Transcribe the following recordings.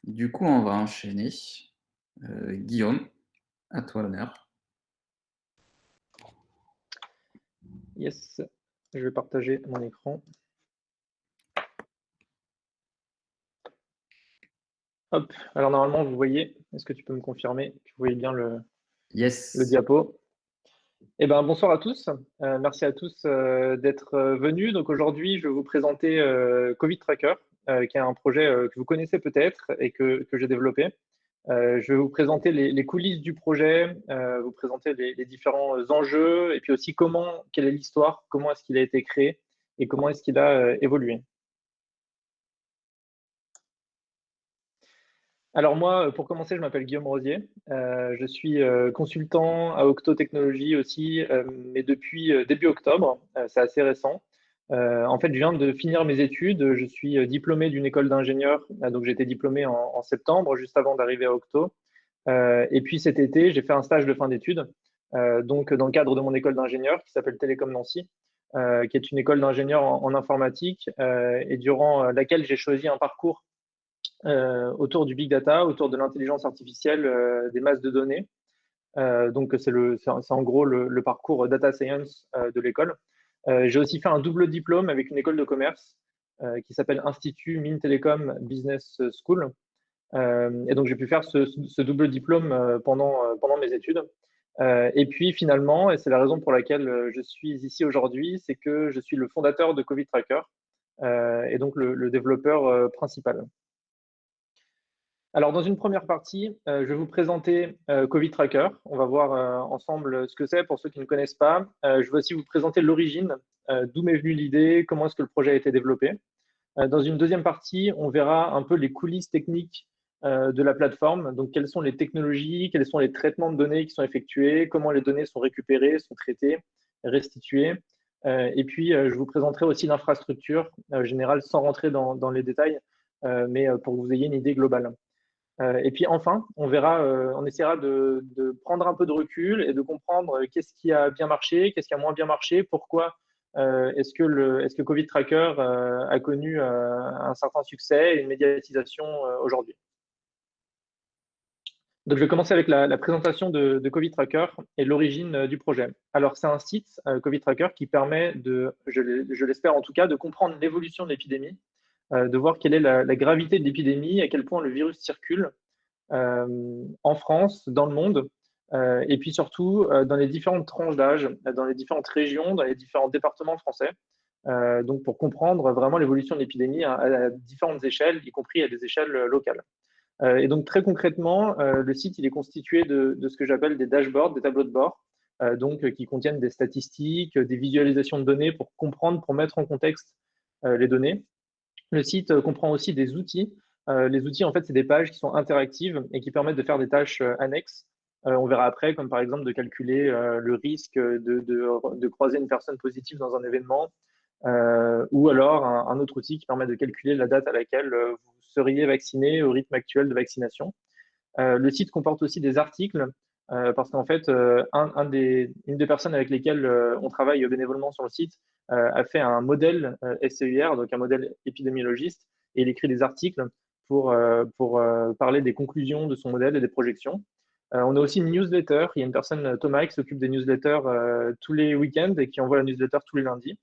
Du coup, on va enchaîner. Guillaume, à toi l'honneur. Yes, je vais partager mon écran. Hop, alors normalement, vous voyez, est-ce que tu peux me confirmer que vous voyez bien le Yes. diapo? Eh ben, bonsoir à tous. Merci à tous d'être venus. Donc aujourd'hui, je vais vous présenter Covid Tracker, qui est un projet que vous connaissez peut-être et que j'ai développé. Je vais vous présenter les coulisses du projet, vous présenter les différents enjeux et puis aussi quelle est l'histoire, comment est-ce qu'il a été créé et comment est-ce qu'il a évolué. Alors moi, pour commencer, je m'appelle Guillaume Rosier. Je suis consultant à Octo Technologies aussi, mais depuis début octobre. C'est assez récent. En fait, je viens de finir mes études. Je suis diplômé d'une école d'ingénieur. Donc, j'ai été diplômé en septembre, juste avant d'arriver à Octo. Et puis cet été, j'ai fait un stage de fin d'études, donc dans le cadre de mon école d'ingénieur qui s'appelle Télécom Nancy, qui est une école d'ingénieur en informatique, et durant laquelle j'ai choisi un parcours autour du big data, autour de l'intelligence artificielle, des masses de données. Donc, c'est en gros le parcours data science de l'école. J'ai aussi fait un double diplôme avec une école de commerce qui s'appelle Institut Mines Télécom Business School. Et donc, j'ai pu faire ce double diplôme pendant mes études. Et puis, finalement, et c'est la raison pour laquelle je suis ici aujourd'hui, c'est que je suis le fondateur de Covid Tracker et donc le développeur principal. Alors, dans une première partie, je vais vous présenter Covid Tracker. On va voir ensemble ce que c'est pour ceux qui ne connaissent pas. Je vais aussi vous présenter l'origine, d'où m'est venue l'idée, comment est-ce que le projet a été développé. Dans une deuxième partie, on verra un peu les coulisses techniques de la plateforme. Donc, quelles sont les technologies, quels sont les traitements de données qui sont effectués, comment les données sont récupérées, sont traitées, restituées. Et puis, je vous présenterai aussi l'infrastructure générale sans rentrer dans les détails, mais pour que vous ayez une idée globale. Et puis enfin, on essaiera de prendre un peu de recul et de comprendre qu'est-ce qui a bien marché, qu'est-ce qui a moins bien marché, pourquoi est-ce que Covid Tracker a connu un certain succès et une médiatisation aujourd'hui. Donc, je vais commencer avec la présentation de Covid Tracker et l'origine du projet. Alors, c'est un site, Covid Tracker, qui permet je l'espère en tout cas, de comprendre l'évolution de l'épidémie, de voir quelle est la gravité de l'épidémie, à quel point le virus circule, en France, dans le monde, et puis surtout dans les différentes tranches d'âge, dans les différentes régions, dans les différents départements français. Donc pour comprendre vraiment l'évolution de l'épidémie à différentes échelles, y compris à des échelles locales. Et donc très concrètement, le site il est constitué de ce que j'appelle des dashboards, des tableaux de bord, donc qui contiennent des statistiques, des visualisations de données pour comprendre, pour mettre en contexte les données. Le site comprend aussi des outils. Les outils, en fait, c'est des pages qui sont interactives et qui permettent de faire des tâches annexes. On verra après, comme par exemple de calculer le risque de croiser une personne positive dans un événement, ou alors un autre outil qui permet de calculer la date à laquelle vous seriez vacciné au rythme actuel de vaccination. Le site comporte aussi des articles, parce qu'en fait, une des personnes avec lesquelles on travaille bénévolement sur le site a fait un modèle SEIR, donc un modèle épidémiologiste, et il écrit des articles pour parler des conclusions de son modèle et des projections. On a aussi une newsletter. Il y a une personne, Thomas, qui s'occupe des newsletters tous les week-ends et qui envoie la newsletter tous les lundis.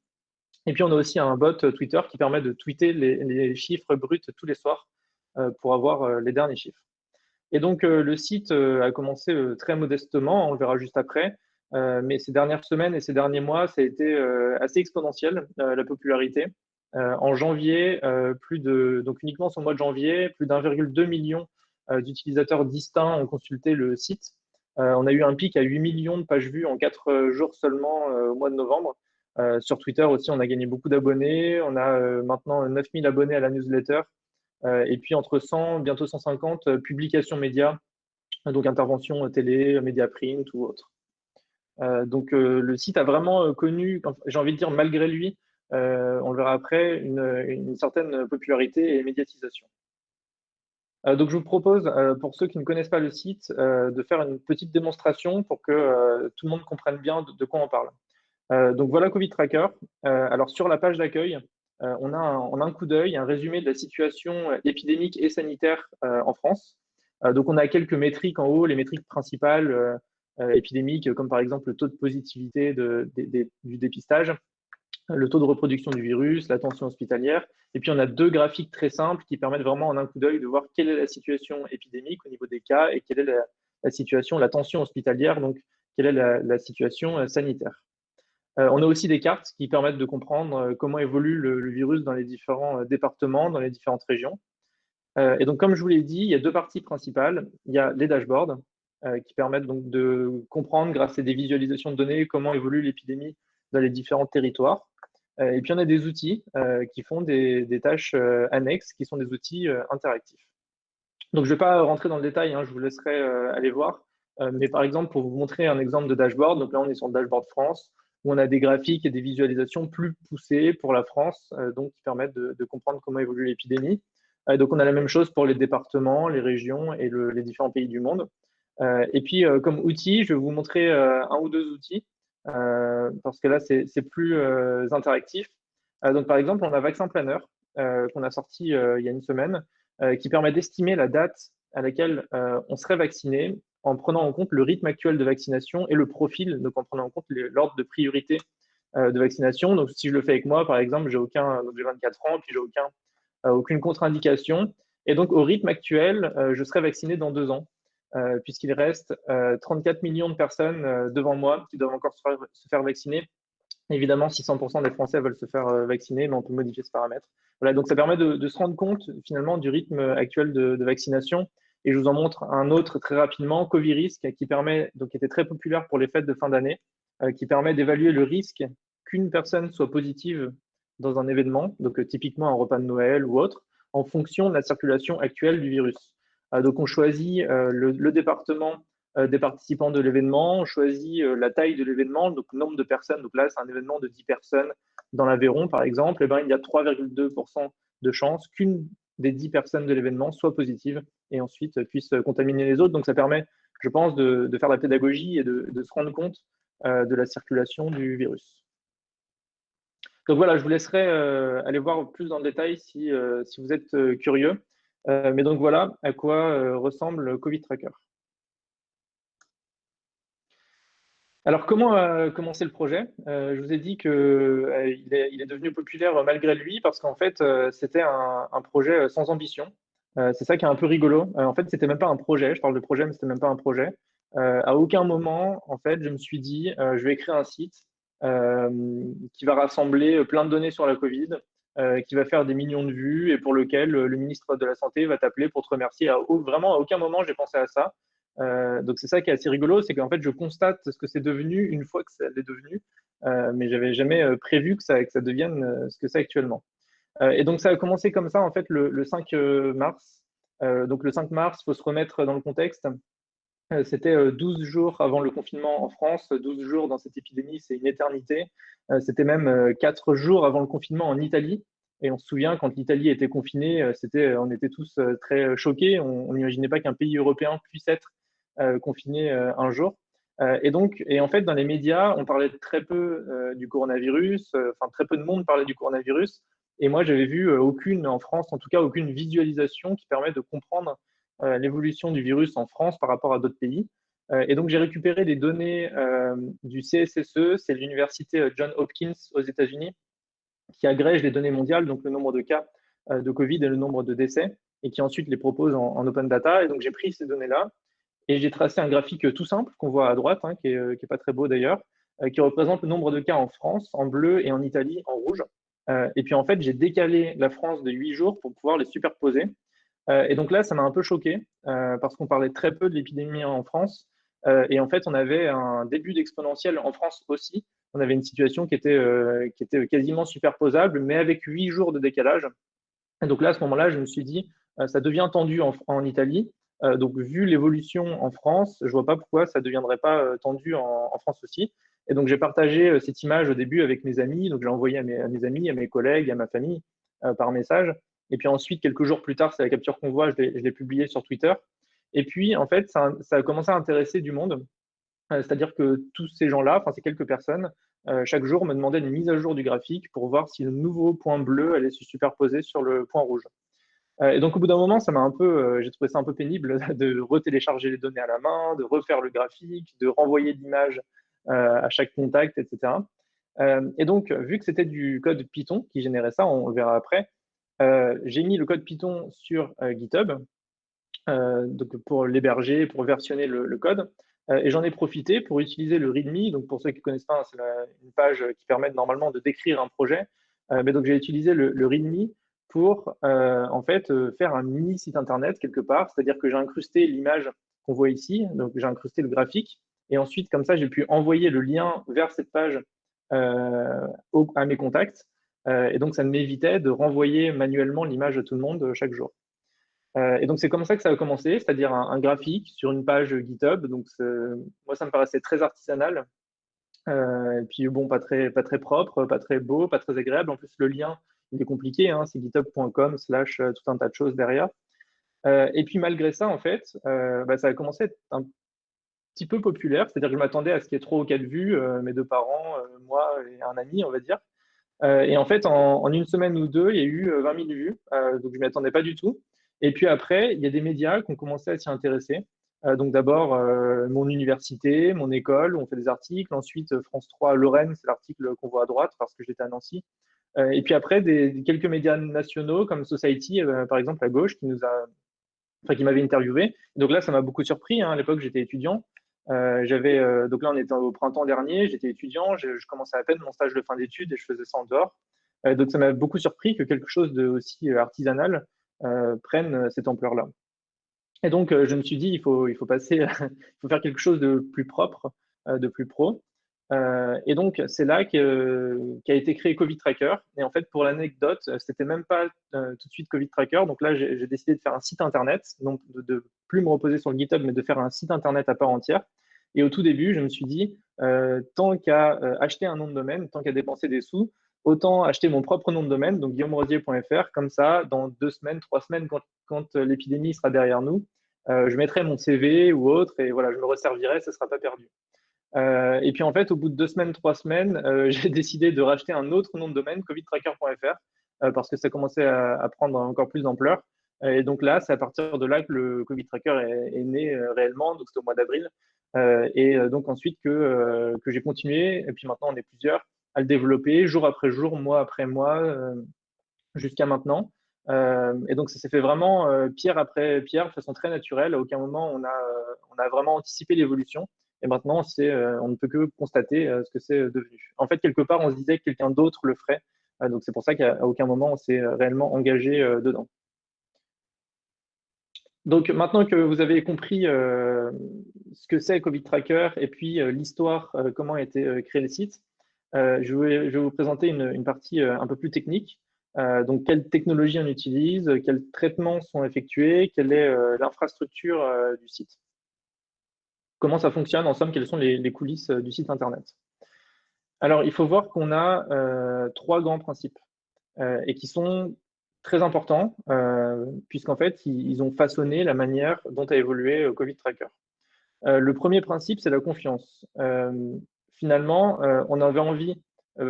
Et puis, on a aussi un bot Twitter qui permet de tweeter les chiffres bruts tous les soirs pour avoir les derniers chiffres. Et donc, le site a commencé très modestement, on le verra juste après, mais ces dernières semaines et ces derniers mois, ça a été assez exponentiel, la popularité. En janvier, donc uniquement sur le mois de janvier, plus d'1,2 million d'utilisateurs distincts ont consulté le site. On a eu un pic à 8 millions de pages vues en 4 jours seulement au mois de novembre. Sur Twitter aussi, on a gagné beaucoup d'abonnés. On a maintenant 9000 abonnés à la newsletter. Et puis entre 100, bientôt 150 publications médias, donc interventions télé, médias print ou autres. Donc le site a vraiment connu, j'ai envie de dire malgré lui, on le verra après, une certaine popularité et médiatisation. Donc je vous propose, pour ceux qui ne connaissent pas le site, de faire une petite démonstration pour que tout le monde comprenne bien de quoi on parle. Donc voilà Covid Tracker. Alors sur la page d'accueil, on a en un coup d'œil un résumé de la situation épidémique et sanitaire en France. Donc, on a quelques métriques en haut, les métriques principales épidémiques, comme par exemple le taux de positivité du dépistage, le taux de reproduction du virus, la tension hospitalière. Et puis, on a deux graphiques très simples qui permettent vraiment en un coup d'œil de voir quelle est la situation épidémique au niveau des cas et quelle est la situation, la tension hospitalière, donc quelle est la situation sanitaire. On a aussi des cartes qui permettent de comprendre comment évolue le virus dans les différents départements, dans les différentes régions. Et donc, comme je vous l'ai dit, il y a deux parties principales. Il y a les dashboards qui permettent donc de comprendre, grâce à des visualisations de données, comment évolue l'épidémie dans les différents territoires. Et puis, on a des outils qui font des tâches annexes, qui sont des outils interactifs. Donc, je ne vais pas rentrer dans le détail, hein, je vous laisserai aller voir. Mais par exemple, pour vous montrer un exemple de dashboard, donc là, on est sur le dashboard France, où on a des graphiques et des visualisations plus poussées pour la France, donc qui permettent de comprendre comment évolue l'épidémie. Donc, on a la même chose pour les départements, les régions et les différents pays du monde. Et puis, comme outil, je vais vous montrer un ou deux outils, parce que là, c'est plus interactif. Donc, par exemple, on a Vaccin Planner, qu'on a sorti il y a une semaine, qui permet d'estimer la date à laquelle on serait vacciné en prenant en compte le rythme actuel de vaccination et le profil, donc en prenant en compte l'ordre de priorité de vaccination. Donc, si je le fais avec moi, par exemple, j'ai 24 ans, puis j'ai aucune contre-indication. Et donc, au rythme actuel, je serai vacciné dans 2 ans, puisqu'il reste 34 millions de personnes devant moi qui doivent encore se faire vacciner. Évidemment, si 100% des Français veulent se faire vacciner, mais on peut modifier ce paramètre. Voilà, donc ça permet de se rendre compte finalement du rythme actuel de vaccination. Et je vous en montre un autre très rapidement, Covirisk, qui était très populaire pour les fêtes de fin d'année, qui permet d'évaluer le risque qu'une personne soit positive dans un événement, donc typiquement un repas de Noël ou autre, en fonction de la circulation actuelle du virus. Donc on choisit le département des participants de l'événement, on choisit la taille de l'événement, donc le nombre de personnes. Donc là, c'est un événement de 10 personnes dans l'Aveyron, par exemple. Et ben, il y a 3,2% de chances qu'une des 10 personnes de l'événement soit positive et ensuite puisse contaminer les autres. Donc ça permet, je pense, de faire la pédagogie et de se rendre compte de la circulation du virus. Donc voilà, je vous laisserai aller voir plus dans le détail si vous êtes curieux. Mais donc voilà à quoi ressemble Covid Tracker. Alors, comment a commencé le projet? Je vous ai dit qu'il est devenu populaire malgré lui parce qu'en fait, c'était un projet sans ambition. C'est ça qui est un peu rigolo. En fait, c'était même pas un projet. Je parle de projet, mais c'était même pas un projet. À aucun moment, en fait, je me suis dit, je vais écrire un site euh, qui va rassembler plein de données sur la Covid, qui va faire des millions de vues et pour lequel le ministre de la Santé va t'appeler pour te remercier. Vraiment, à aucun moment, j'ai pensé à ça. Donc c'est ça qui est assez rigolo, c'est qu'en fait je constate ce que c'est devenu une fois que ça l'est devenu, mais j'avais jamais prévu que ça devienne ce que c'est actuellement. Et donc ça a commencé comme ça en fait le 5 mars. Donc le 5 mars, il faut se remettre dans le contexte. C'était 12 jours avant le confinement en France. 12 jours dans cette épidémie, c'est une éternité. C'était même 4 jours avant le confinement en Italie. Et on se souvient, quand l'Italie était confinée, on était tous très choqués. On n'imaginait pas qu'un pays européen puisse être confiné un jour. Et en fait, dans les médias, on parlait très peu du coronavirus. Enfin, très peu de monde parlait du coronavirus. Et moi, j'avais vu aucune, en France, en tout cas, aucune visualisation qui permet de comprendre l'évolution du virus en France par rapport à d'autres pays. Et donc, j'ai récupéré des données du CSSE, c'est l'université Johns Hopkins aux États-Unis, qui agrège les données mondiales, donc le nombre de cas de Covid et le nombre de décès, et qui ensuite les propose en open data. Et donc, j'ai pris ces données-là et j'ai tracé un graphique tout simple qu'on voit à droite, hein, qui est pas très beau d'ailleurs, qui représente le nombre de cas en France en bleu et en Italie en rouge. Et puis, en fait, j'ai décalé la France de 8 jours pour pouvoir les superposer. Et donc là, ça m'a un peu choqué parce qu'on parlait très peu de l'épidémie en France. Et en fait, on avait un début d'exponentiel en France aussi. On avait une situation qui était quasiment superposable, mais avec 8 jours de décalage. Et donc là, à ce moment-là, je me suis dit, ça devient tendu en Italie. Donc, vu l'évolution en France, je vois pas pourquoi ça ne deviendrait pas tendu en France aussi. Et donc, j'ai partagé cette image au début avec mes amis. Donc, j'ai envoyé à mes amis, à mes collègues, à ma famille par message. Et puis ensuite, quelques jours plus tard, c'est la capture qu'on voit, je l'ai publié sur Twitter. Et puis, en fait, ça a commencé à intéresser du monde. C'est-à-dire que tous ces gens-là, enfin ces quelques personnes, chaque jour me demandait une mise à jour du graphique pour voir si le nouveau point bleu allait se superposer sur le point rouge. Et donc, au bout d'un moment, j'ai trouvé ça un peu pénible de retélécharger les données à la main, de refaire le graphique, de renvoyer l'image à chaque contact, etc. Et donc, vu que c'était du code Python qui générait ça, on le verra après, j'ai mis le code Python sur GitHub donc pour l'héberger, pour versionner le code. Et j'en ai profité pour utiliser le README. Donc, pour ceux qui ne connaissent pas, c'est une page qui permet normalement de décrire un projet. Mais donc, j'ai utilisé le README pour en fait faire un mini site internet quelque part. C'est-à-dire que j'ai incrusté l'image qu'on voit ici. Donc, j'ai incrusté le graphique. Et ensuite, comme ça, j'ai pu envoyer le lien vers cette page à mes contacts. Et donc, ça m'évitait de renvoyer manuellement l'image à tout le monde chaque jour. Et donc, c'est comme ça que ça a commencé, c'est-à-dire un graphique sur une page GitHub. Donc, moi, ça me paraissait très artisanal. Et puis, bon, pas très propre, pas très beau, pas très agréable. En plus, le lien, il est compliqué, hein, c'est github.com/ tout un tas de choses derrière. Et puis, malgré ça, en fait, ça a commencé à être un petit peu populaire. C'est-à-dire que je m'attendais à ce qu'il y ait 3 ou 4 vues, mes 2 parents, moi et un ami, on va dire. Et en fait, en une semaine ou deux, il y a eu 20 000 vues. Donc, je ne m'y attendais pas du tout. Et puis après, il y a des médias qui ont commencé à s'y intéresser. Donc d'abord, mon université, mon école, on fait des articles. Ensuite, France 3 Lorraine, c'est l'article qu'on voit à droite parce que j'étais à Nancy. Et puis après, quelques médias nationaux comme Society, par exemple, à gauche, qui m'avait interviewé. Donc là, ça m'a beaucoup surpris, hein. À l'époque, j'étais étudiant. Donc là, on était au printemps dernier, j'étais étudiant, je commençais à peine mon stage de fin d'études et je faisais ça en dehors. Donc ça m'a beaucoup surpris que quelque chose de aussi artisanal prenne cette ampleur-là. Et donc je me suis dit, il faut passer, il faut faire quelque chose de plus propre, de plus pro. Et donc c'est là qu'a été créé Covid Tracker. Et en fait, pour l'anecdote, c'était même pas tout de suite Covid Tracker. Donc là, j'ai décidé de faire un site internet, donc de plus me reposer sur le GitHub, mais de faire un site internet à part entière. Et au tout début, je me suis dit, tant qu'à acheter un nom de domaine, tant qu'à dépenser des sous, autant acheter mon propre nom de domaine, donc guillaumrosier.fr, comme ça, dans 2 semaines, 3 semaines, quand l'épidémie sera derrière nous, je mettrai mon CV ou autre, et voilà, je me resservirai, ça ne sera pas perdu. Et puis en fait, au bout de 2 semaines, 3 semaines, j'ai décidé de racheter un autre nom de domaine, covidtracker.fr, parce que ça commençait à prendre encore plus d'ampleur. Et donc là, c'est à partir de là que le Covid Tracker est né réellement, donc c'était au mois d'avril. Et donc ensuite que j'ai continué, et puis maintenant on est plusieurs, à le développer jour après jour, mois après mois, jusqu'à maintenant. Et donc ça s'est fait vraiment pierre après pierre, de façon très naturelle. À aucun moment on a vraiment anticipé l'évolution. Et maintenant, on ne peut que constater ce que c'est devenu. En fait, quelque part, on se disait que quelqu'un d'autre le ferait. Donc c'est pour ça qu'à aucun moment on s'est réellement engagé dedans. Donc maintenant que vous avez compris ce que c'est Covid Tracker et puis l'histoire, comment a été créé le site, je vais vous présenter une partie un peu plus technique. Donc, quelle technologie on utilise, quels traitements sont effectués, quelle est l'infrastructure du site. Comment ça fonctionne, en somme, quelles sont les coulisses du site Internet. Alors, il faut voir qu'on a 3 grands principes et qui sont très importants puisqu'en fait, ils ont façonné la manière dont a évolué Covid Tracker. Le premier principe, c'est la confiance. Finalement, on avait envie,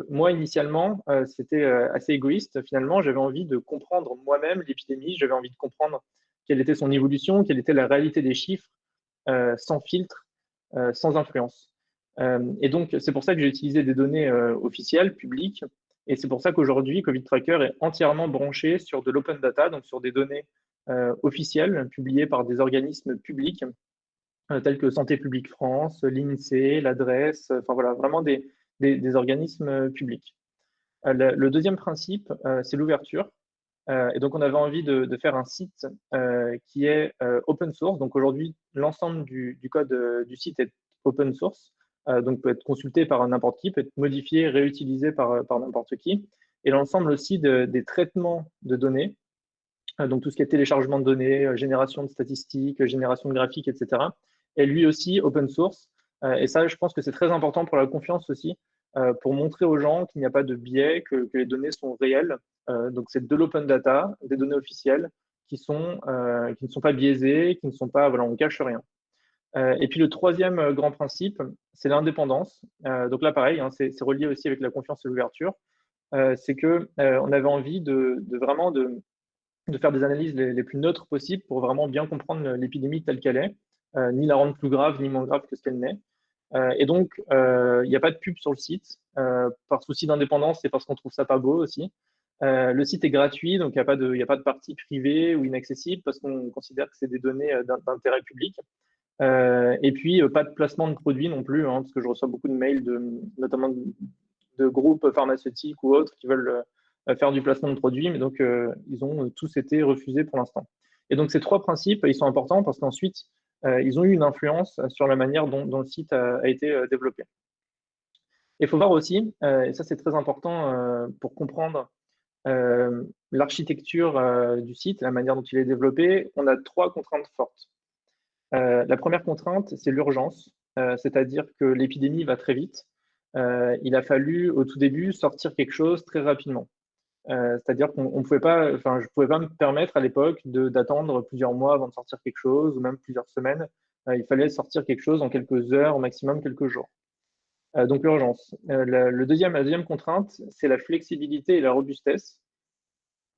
moi initialement, c'était assez égoïste. Finalement, j'avais envie de comprendre moi-même l'épidémie, j'avais envie de comprendre quelle était son évolution, quelle était la réalité des chiffres, sans filtre, sans influence. Et donc, c'est pour ça que j'ai utilisé des données officielles, publiques, et c'est pour ça qu'aujourd'hui, Covid Tracker est entièrement branché sur de l'open data, donc sur des données officielles publiées par des organismes publics tels que Santé publique France, l'INSEE, l'adresse, enfin voilà, vraiment des organismes publics. Le deuxième principe, c'est l'ouverture. Et donc, on avait envie de faire un site qui est open source. Donc, aujourd'hui, l'ensemble du code du site est open source. Donc, peut être consulté par n'importe qui, peut être modifié, réutilisé par n'importe qui. Et l'ensemble aussi des traitements de données, donc tout ce qui est téléchargement de données, génération de statistiques, génération de graphiques, etc., est lui aussi open source. Et ça, je pense que c'est très important pour la confiance aussi, pour montrer aux gens qu'il n'y a pas de biais, que les données sont réelles. Donc c'est de l'open data, des données officielles qui ne sont pas biaisées, qui ne sont pas, voilà, on ne cache rien. Et puis le troisième grand principe, c'est l'indépendance. Donc là, pareil, hein, c'est relié aussi avec la confiance et l'ouverture. C'est que on avait envie de vraiment de faire des analyses les plus neutres possibles pour vraiment bien comprendre l'épidémie telle qu'elle est, ni la rendre plus grave ni moins grave que ce qu'elle n'est. Et donc, il n'y a pas de pub sur le site, par souci d'indépendance et parce qu'on trouve ça pas beau aussi. Le site est gratuit, donc il y a pas de partie privée ou inaccessible parce qu'on considère que c'est des données d'intérêt public. Et puis, pas de placement de produits non plus, hein, parce que je reçois beaucoup de mails, notamment de groupes pharmaceutiques ou autres qui veulent faire du placement de produits, mais donc ils ont tous été refusés pour l'instant. Et donc ces trois principes, ils sont importants parce qu'ensuite, ils ont eu une influence sur la manière dont le site a été développé. Il faut voir aussi, et ça c'est très important pour comprendre l'architecture du site, la manière dont il est développé, on a trois contraintes fortes. La première contrainte, c'est l'urgence, c'est-à-dire que l'épidémie va très vite. Il a fallu au tout début sortir quelque chose très rapidement. C'est-à-dire qu'on pouvait pas, enfin, je ne pouvais pas me permettre à l'époque d'attendre plusieurs mois avant de sortir quelque chose, ou même plusieurs semaines. Il fallait sortir quelque chose en quelques heures, au maximum quelques jours. Donc l'urgence. La deuxième contrainte, c'est la flexibilité et la robustesse.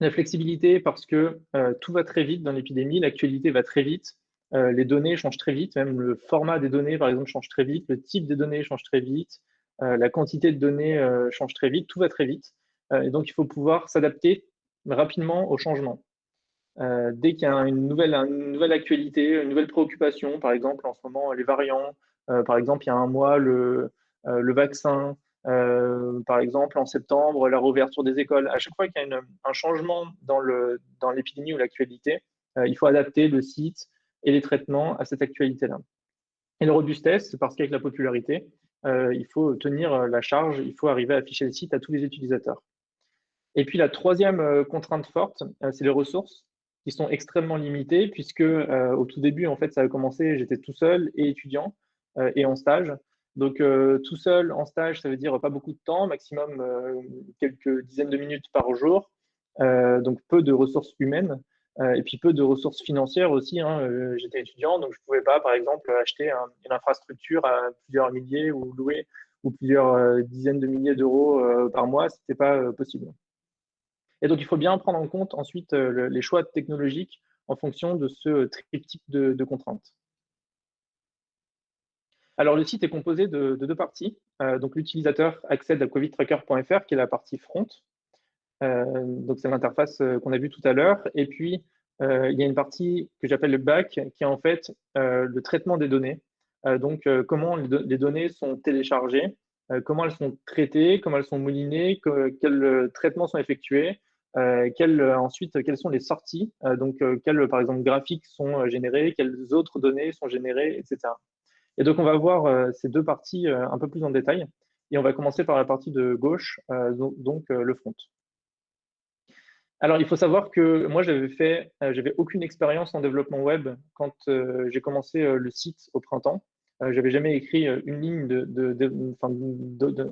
La flexibilité parce que tout va très vite dans l'épidémie, l'actualité va très vite, les données changent très vite, même le format des données, par exemple, change très vite, le type des données change très vite, la quantité de données change très vite, tout va très vite. Et donc, il faut pouvoir s'adapter rapidement au changement. Dès qu'il y a une nouvelle actualité, une nouvelle préoccupation, par exemple, en ce moment, les variants, par exemple, il y a un mois, le vaccin, par exemple, en septembre, la réouverture des écoles. À chaque fois qu'il y a un changement dans l'épidémie ou l'actualité, il faut adapter le site et les traitements à cette actualité-là. Et le robustesse, c'est parce qu'avec la popularité, il faut tenir la charge, il faut arriver à afficher le site à tous les utilisateurs. Et puis la troisième contrainte forte, c'est les ressources qui sont extrêmement limitées puisque au tout début, en fait, ça a commencé, j'étais tout seul et étudiant et en stage. Donc tout seul en stage, ça veut dire pas beaucoup de temps, maximum quelques dizaines de minutes par jour. Donc peu de ressources humaines et puis peu de ressources financières aussi, hein. J'étais étudiant, donc je ne pouvais pas, par exemple, acheter une infrastructure à plusieurs milliers ou louer ou plusieurs dizaines de milliers d'euros par mois, ce n'était pas possible. Et donc, il faut bien prendre en compte ensuite les choix technologiques en fonction de ce triptyque de contraintes. Alors, le site est composé de deux parties. Donc, l'utilisateur accède à covidtracker.fr, qui est la partie front. Donc, c'est l'interface qu'on a vue tout à l'heure. Et puis, il y a une partie que j'appelle le back, qui est en fait le traitement des données. Donc, comment les données sont téléchargées, comment elles sont traitées, comment elles sont moulinées, quels traitements sont effectués, ensuite, quelles sont les sorties, donc quels, par exemple, graphiques sont générés, quelles autres données sont générées, etc. Et donc, on va voir ces deux parties un peu plus en détail. Et on va commencer par la partie de gauche, donc le front. Alors, il faut savoir que moi, j'avais aucune expérience en développement web quand j'ai commencé le site au printemps. J'avais jamais écrit une ligne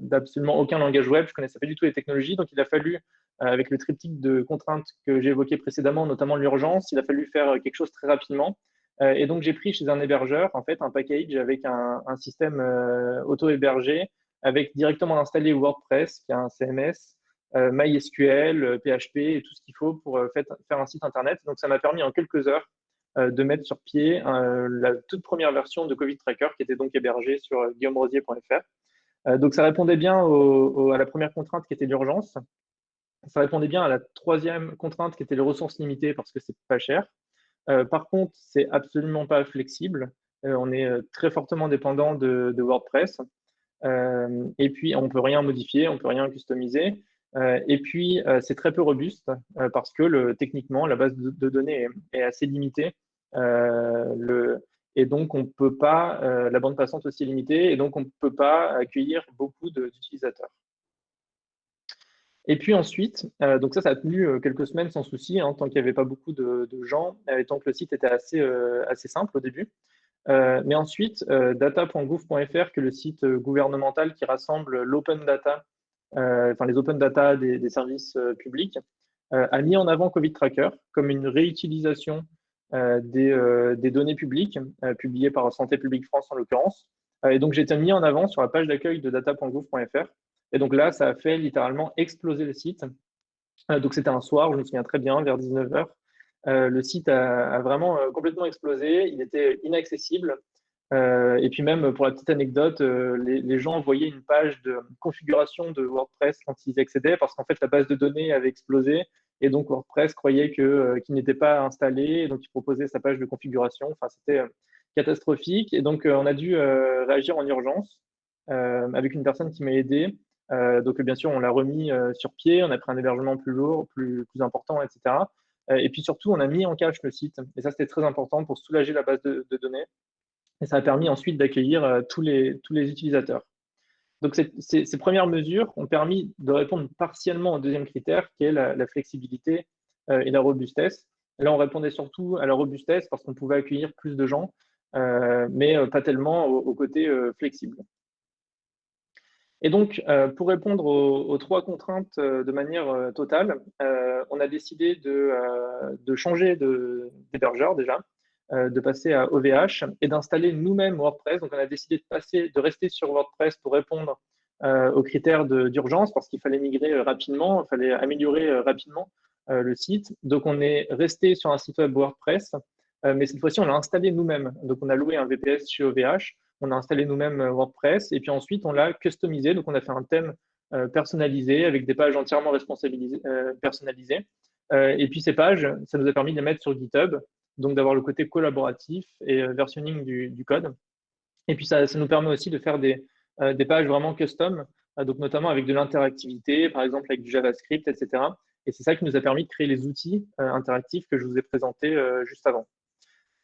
d'absolument aucun langage web. Je connaissais pas du tout les technologies, donc il a fallu, avec le triptyque de contraintes que j'ai évoqué précédemment, notamment l'urgence, il a fallu faire quelque chose très rapidement. Et donc, j'ai pris chez un hébergeur, en fait, un package avec un système auto-hébergé, avec directement installé WordPress, qui est un CMS, MySQL, PHP et tout ce qu'il faut pour faire un site internet. Donc, ça m'a permis en quelques heures de mettre sur pied la toute première version de Covid Tracker qui était donc hébergée sur guillaumrosier.fr. Donc, ça répondait bien à la première contrainte qui était l'urgence. Ça répondait bien à la troisième contrainte qui était les ressources limitées parce que c'est pas cher. Par contre, c'est absolument pas flexible. On est très fortement dépendant de WordPress. Et puis, on peut rien modifier, on peut rien customiser. Et puis, c'est très peu robuste parce que techniquement, la base de données est assez limitée. Et donc, on peut pas, la bande passante aussi est limitée, et donc on ne peut pas accueillir beaucoup d'utilisateurs. Et puis ensuite, donc ça a tenu quelques semaines sans souci, hein, tant qu'il n'y avait pas beaucoup de gens, et tant que le site était assez simple au début. Mais ensuite, data.gouv.fr, qui est le site gouvernemental qui rassemble l'open data, enfin les open data des services publics, a mis en avant Covid Tracker comme une réutilisation des données publiques, publiées par Santé publique France en l'occurrence. Et donc, j'ai été mis en avant sur la page d'accueil de data.gouv.fr. Et donc là, ça a fait littéralement exploser le site. Donc, c'était un soir, je me souviens très bien, vers 19h. Le site a vraiment complètement explosé. Il était inaccessible. Et puis même, pour la petite anecdote, les gens voyaient une page de configuration de WordPress quand ils accédaient, parce qu'en fait, la base de données avait explosé, et donc WordPress croyait qu'il n'était pas installé, et donc il proposait sa page de configuration. Enfin, c'était catastrophique. Et donc, on a dû réagir en urgence avec une personne qui m'a aidé. Donc, bien sûr, on l'a remis sur pied, on a pris un hébergement plus lourd, plus important, etc. Et puis surtout, on a mis en cache le site. Et ça, c'était très important pour soulager la base de données. Et ça a permis ensuite d'accueillir tous les utilisateurs. Donc, ces premières mesures ont permis de répondre partiellement au deuxième critère, qui est la flexibilité et la robustesse. Là, on répondait surtout à la robustesse parce qu'on pouvait accueillir plus de gens, mais pas tellement au côté flexible. Et donc, pour répondre aux trois contraintes de manière totale, on a décidé de changer d'hébergeur déjà, de passer à OVH et d'installer nous-mêmes WordPress. Donc, on a décidé de rester sur WordPress pour répondre aux critères d'urgence parce qu'il fallait migrer rapidement, il fallait améliorer rapidement le site. Donc, on est resté sur un site web WordPress, mais cette fois-ci, on l'a installé nous-mêmes. Donc, on a loué un VPS chez OVH, on a installé nous-mêmes WordPress et puis ensuite, on l'a customisé. Donc, on a fait un thème personnalisé avec des pages entièrement personnalisées. Et puis, ces pages, ça nous a permis de les mettre sur GitHub, donc d'avoir le côté collaboratif et versionning du code. Et puis, ça nous permet aussi de faire des pages vraiment custom, donc notamment avec de l'interactivité, par exemple avec du JavaScript, etc. Et c'est ça qui nous a permis de créer les outils interactifs que je vous ai présentés juste avant.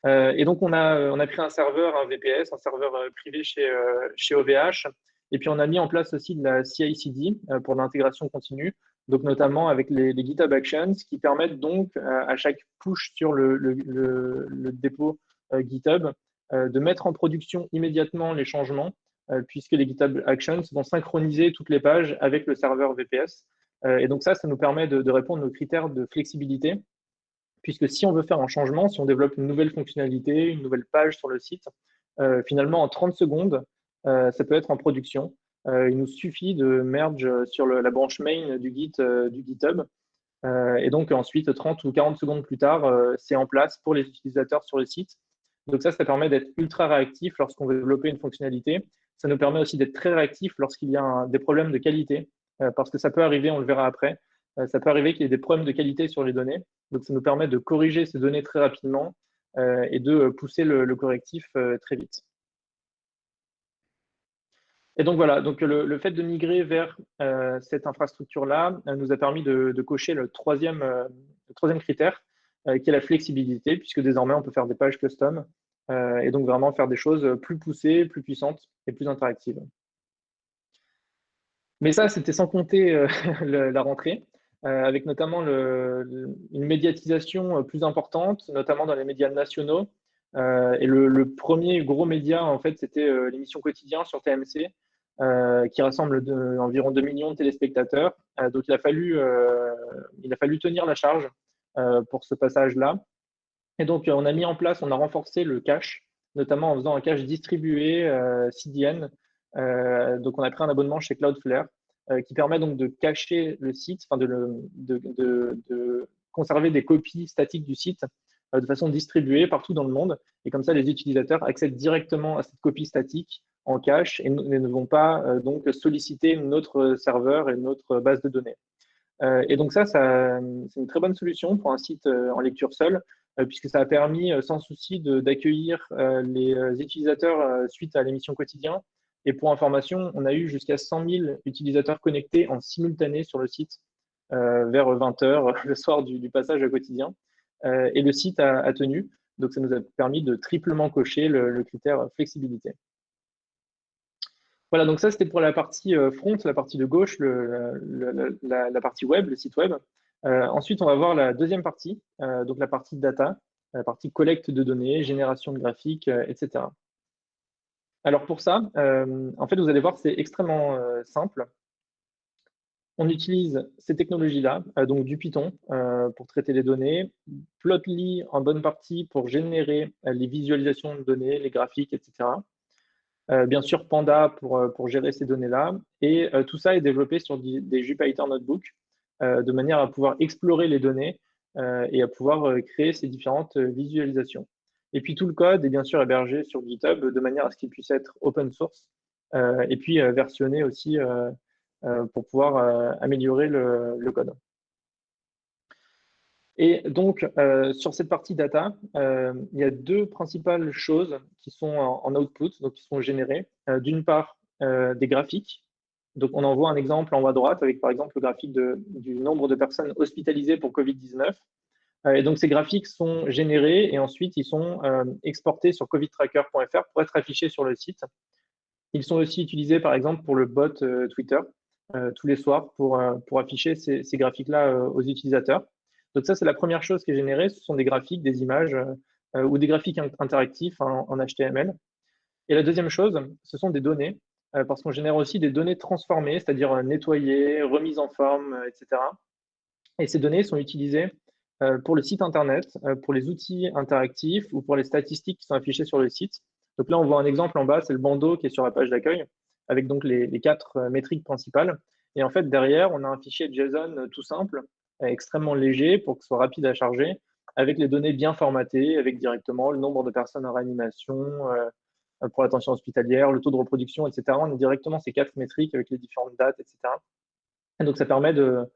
Et donc, on a créé un serveur, un VPS, un serveur privé chez OVH. Et puis, on a mis en place aussi de la CI/CD pour l'intégration continue, donc notamment avec les GitHub Actions qui permettent donc à chaque push sur le dépôt GitHub de mettre en production immédiatement les changements, puisque les GitHub Actions vont synchroniser toutes les pages avec le serveur VPS. Et donc ça nous permet de répondre aux critères de flexibilité, puisque si on veut faire un changement, si on développe une nouvelle fonctionnalité, une nouvelle page sur le site, finalement, en 30 secondes, ça peut être en production. Il nous suffit de merge sur la branche main du GitHub. Et donc, ensuite, 30 ou 40 secondes plus tard, c'est en place pour les utilisateurs sur le site. Donc ça permet d'être ultra réactif lorsqu'on veut développer une fonctionnalité. Ça nous permet aussi d'être très réactif lorsqu'il y a des problèmes de qualité, parce que ça peut arriver, on le verra après, ça peut arriver qu'il y ait des problèmes de qualité sur les données. Donc, ça nous permet de corriger ces données très rapidement et de pousser le correctif très vite. Et donc, voilà, donc le fait de migrer vers cette infrastructure-là nous a permis de cocher le troisième critère, qui est la flexibilité, puisque désormais, on peut faire des pages custom et donc vraiment faire des choses plus poussées, plus puissantes et plus interactives. Mais ça, c'était sans compter la rentrée, avec notamment une médiatisation plus importante, notamment dans les médias nationaux. Et le premier gros média, en fait, c'était l'émission Quotidien sur TMC, qui rassemble environ 2 millions de téléspectateurs. Donc, il a fallu tenir la charge pour ce passage-là. Et donc, on a renforcé le cache, notamment en faisant un cache distribué CDN. Donc, on a pris un abonnement chez Cloudflare qui permet donc de cacher le site, enfin de conserver des copies statiques du site de façon distribuée partout dans le monde. Et comme ça, les utilisateurs accèdent directement à cette copie statique en cache et ne vont pas donc solliciter notre serveur et notre base de données. Et donc ça, c'est une très bonne solution pour un site en lecture seule, puisque ça a permis sans souci d'accueillir les utilisateurs suite à l'émission Quotidien. Et pour information, on a eu jusqu'à 100 000 utilisateurs connectés en simultané sur le site vers 20h le soir du passage à Quotidien. Et le site a tenu, donc ça nous a permis de triplement cocher le critère flexibilité. Voilà, donc ça c'était pour la partie front, la partie de gauche, la partie web, le site web. Ensuite, on va voir la deuxième partie, donc la partie data, la partie collecte de données, génération de graphiques, etc. Alors pour ça, en fait, vous allez voir, c'est extrêmement simple. On utilise ces technologies-là, donc du Python pour traiter les données, Plotly en bonne partie pour générer les visualisations de données, les graphiques, etc. Bien sûr, Panda pour gérer ces données-là. Et tout ça est développé sur des Jupyter Notebook de manière à pouvoir explorer les données et à pouvoir créer ces différentes visualisations. Et puis tout le code est bien sûr hébergé sur GitHub de manière à ce qu'il puisse être open source et puis versionné aussi pour pouvoir améliorer le code. Et donc, sur cette partie data, il y a deux principales choses qui sont en output, donc qui sont générées. D'une part, des graphiques. Donc, on en voit un exemple en haut à droite avec, par exemple, le graphique du nombre de personnes hospitalisées pour Covid-19. Et donc, ces graphiques sont générés et ensuite, ils sont exportés sur covidtracker.fr pour être affichés sur le site. Ils sont aussi utilisés, par exemple, pour le bot Twitter, tous les soirs pour afficher ces graphiques-là aux utilisateurs. Donc ça, c'est la première chose qui est générée. Ce sont des graphiques, des images ou des graphiques interactifs en HTML. Et la deuxième chose, ce sont des données, parce qu'on génère aussi des données transformées, c'est-à-dire nettoyées, remises en forme, etc. Et ces données sont utilisées pour le site Internet, pour les outils interactifs ou pour les statistiques qui sont affichées sur le site. Donc là, on voit un exemple en bas, c'est le bandeau qui est sur la page d'accueil, avec donc les quatre métriques principales. Et en fait, derrière, on a un fichier JSON tout simple, extrêmement léger pour que ce soit rapide à charger, avec les données bien formatées, avec directement le nombre de personnes en réanimation pour l'attention hospitalière, le taux de reproduction, etc. On a directement ces quatre métriques avec les différentes dates, etc. Et donc, ça permet de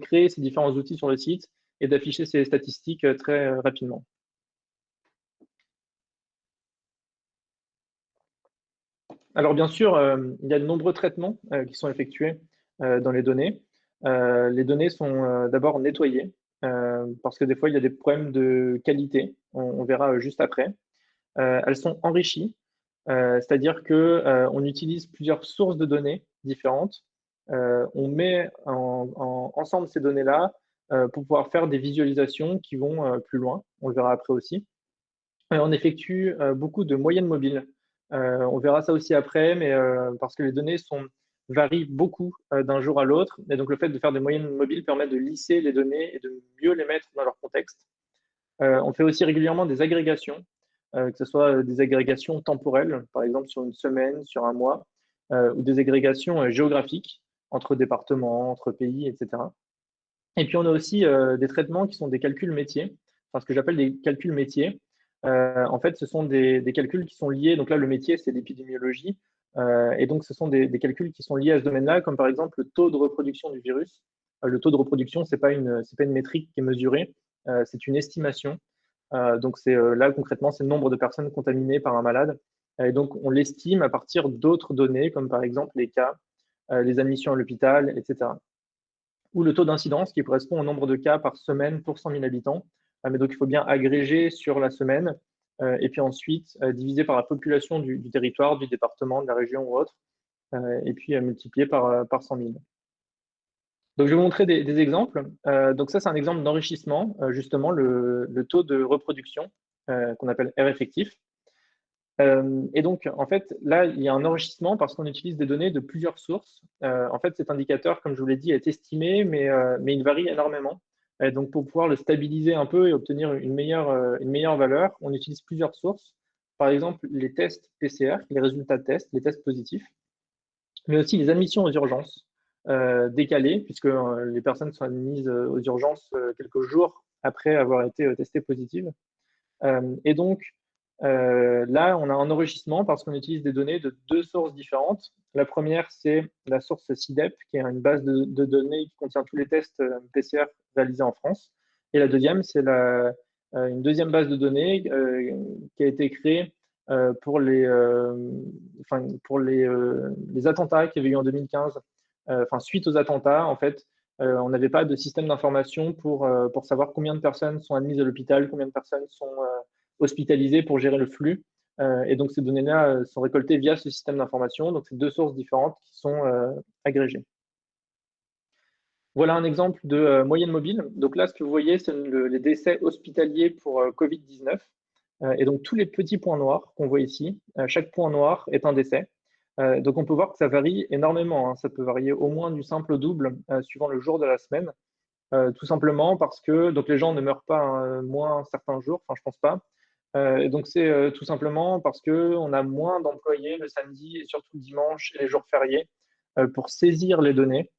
créer ces différents outils sur le site et d'afficher ces statistiques très rapidement. Alors, bien sûr, il y a de nombreux traitements qui sont effectués dans les données. Les données sont d'abord nettoyées parce que des fois, il y a des problèmes de qualité. On verra juste après. Elles sont enrichies, c'est-à-dire qu'on utilise plusieurs sources de données différentes. On met ensemble ces données-là pour pouvoir faire des visualisations qui vont plus loin. On le verra après aussi. Et on effectue beaucoup de moyennes mobiles. On verra ça aussi après, mais parce que les données varient beaucoup d'un jour à l'autre. Et donc, le fait de faire des moyennes mobiles permet de lisser les données et de mieux les mettre dans leur contexte. On fait aussi régulièrement des agrégations, que ce soit des agrégations temporelles, par exemple sur une semaine, sur un mois, ou des agrégations géographiques entre départements, entre pays, etc. Et puis on a aussi des traitements qui sont des calculs métiers, enfin ce que j'appelle des calculs métiers. En fait, ce sont des calculs qui sont liés, donc là le métier c'est l'épidémiologie, et donc ce sont des calculs qui sont liés à ce domaine-là, comme par exemple le taux de reproduction du virus. Le taux de reproduction, c'est pas une métrique qui est mesurée, c'est une estimation. Donc c'est là concrètement, c'est le nombre de personnes contaminées par un malade. Et donc on l'estime à partir d'autres données, comme par exemple les cas, les admissions à l'hôpital, etc. Ou le taux d'incidence qui correspond au nombre de cas par semaine pour 100 000 habitants. Mais donc il faut bien agréger sur la semaine et puis ensuite diviser par la population du territoire, du département, de la région ou autre, et puis multiplier par 100 000. Donc, je vais vous montrer des exemples. Donc, ça, c'est un exemple d'enrichissement, justement, le taux de reproduction qu'on appelle R effectif. Et donc, en fait, là, il y a un enrichissement parce qu'on utilise des données de plusieurs sources. En fait, cet indicateur, comme je vous l'ai dit, est estimé, mais il varie énormément. Et donc, pour pouvoir le stabiliser un peu et obtenir une meilleure valeur, on utilise plusieurs sources. Par exemple, les tests PCR, les résultats de tests, les tests positifs, mais aussi les admissions aux urgences décalées, puisque les personnes sont admises aux urgences quelques jours après avoir été testées positives. Et donc, là, on a un enrichissement parce qu'on utilise des données de deux sources différentes. La première, c'est la source CIDEP, qui est une base de données qui contient tous les tests PCR réalisés en France. Et la deuxième, c'est une deuxième base de données qui a été créée pour les attentats qu'il y avait eu en 2015. Suite aux attentats, en fait, on n'avait pas de système d'information pour savoir combien de personnes sont admises à l'hôpital, combien de personnes sont hospitalisées pour gérer le flux. Et donc, ces données-là sont récoltées via ce système d'information. Donc, c'est deux sources différentes qui sont agrégées. Voilà un exemple de moyenne mobile. Donc là, ce que vous voyez, c'est les décès hospitaliers pour Covid-19. Et donc, tous les petits points noirs qu'on voit ici, chaque point noir est un décès. Donc on peut voir que ça varie énormément, hein. Ça peut varier au moins du simple au double, suivant le jour de la semaine. Tout simplement parce que donc les gens ne meurent pas, hein, moins certains jours, enfin je pense pas. Et donc c'est, tout simplement parce qu'on a moins d'employés le samedi et surtout le dimanche et les jours fériés, pour saisir les données,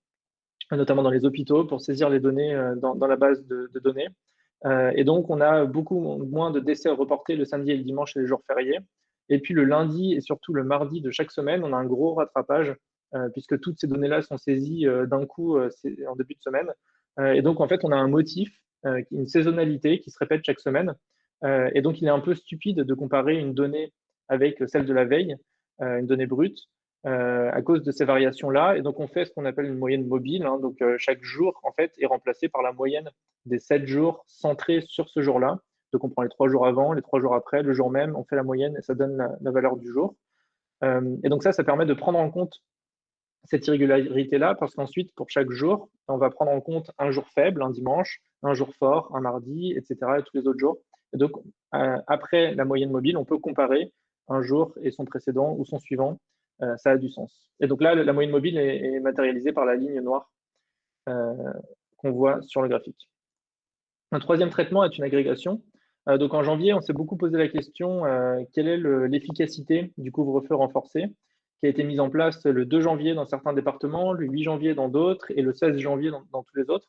notamment dans les hôpitaux, pour saisir les données, dans la base de données. Et donc on a beaucoup moins de décès reportés le samedi et le dimanche et les jours fériés. Et puis le lundi et surtout le mardi de chaque semaine, on a un gros rattrapage, puisque toutes ces données-là sont saisies, d'un coup, c'est en début de semaine. Et donc en fait, on a un motif, une saisonnalité qui se répète chaque semaine. Et donc il est un peu stupide de comparer une donnée avec celle de la veille, une donnée brute, à cause de ces variations-là. Et donc on fait ce qu'on appelle une moyenne mobile, hein. Donc chaque jour en fait est remplacé par la moyenne des 7 jours centrés sur ce jour-là. Donc on prend les 3 jours avant, les 3 jours après, le jour même, on fait la moyenne et ça donne la valeur du jour. Et donc ça permet de prendre en compte cette irrégularité-là, parce qu'ensuite, pour chaque jour, on va prendre en compte un jour faible, un dimanche, un jour fort, un mardi, etc., et tous les autres jours. Et donc, après la moyenne mobile, on peut comparer un jour et son précédent ou son suivant. Ça a du sens. Et donc là, la moyenne mobile est matérialisée par la ligne noire, euh, qu'on voit sur le graphique. Un troisième traitement est une agrégation. Donc en janvier, on s'est beaucoup posé la question, quelle est l'efficacité du couvre-feu renforcé, qui a été mise en place le 2 janvier dans certains départements, le 8 janvier dans d'autres et le 16 janvier dans tous les autres.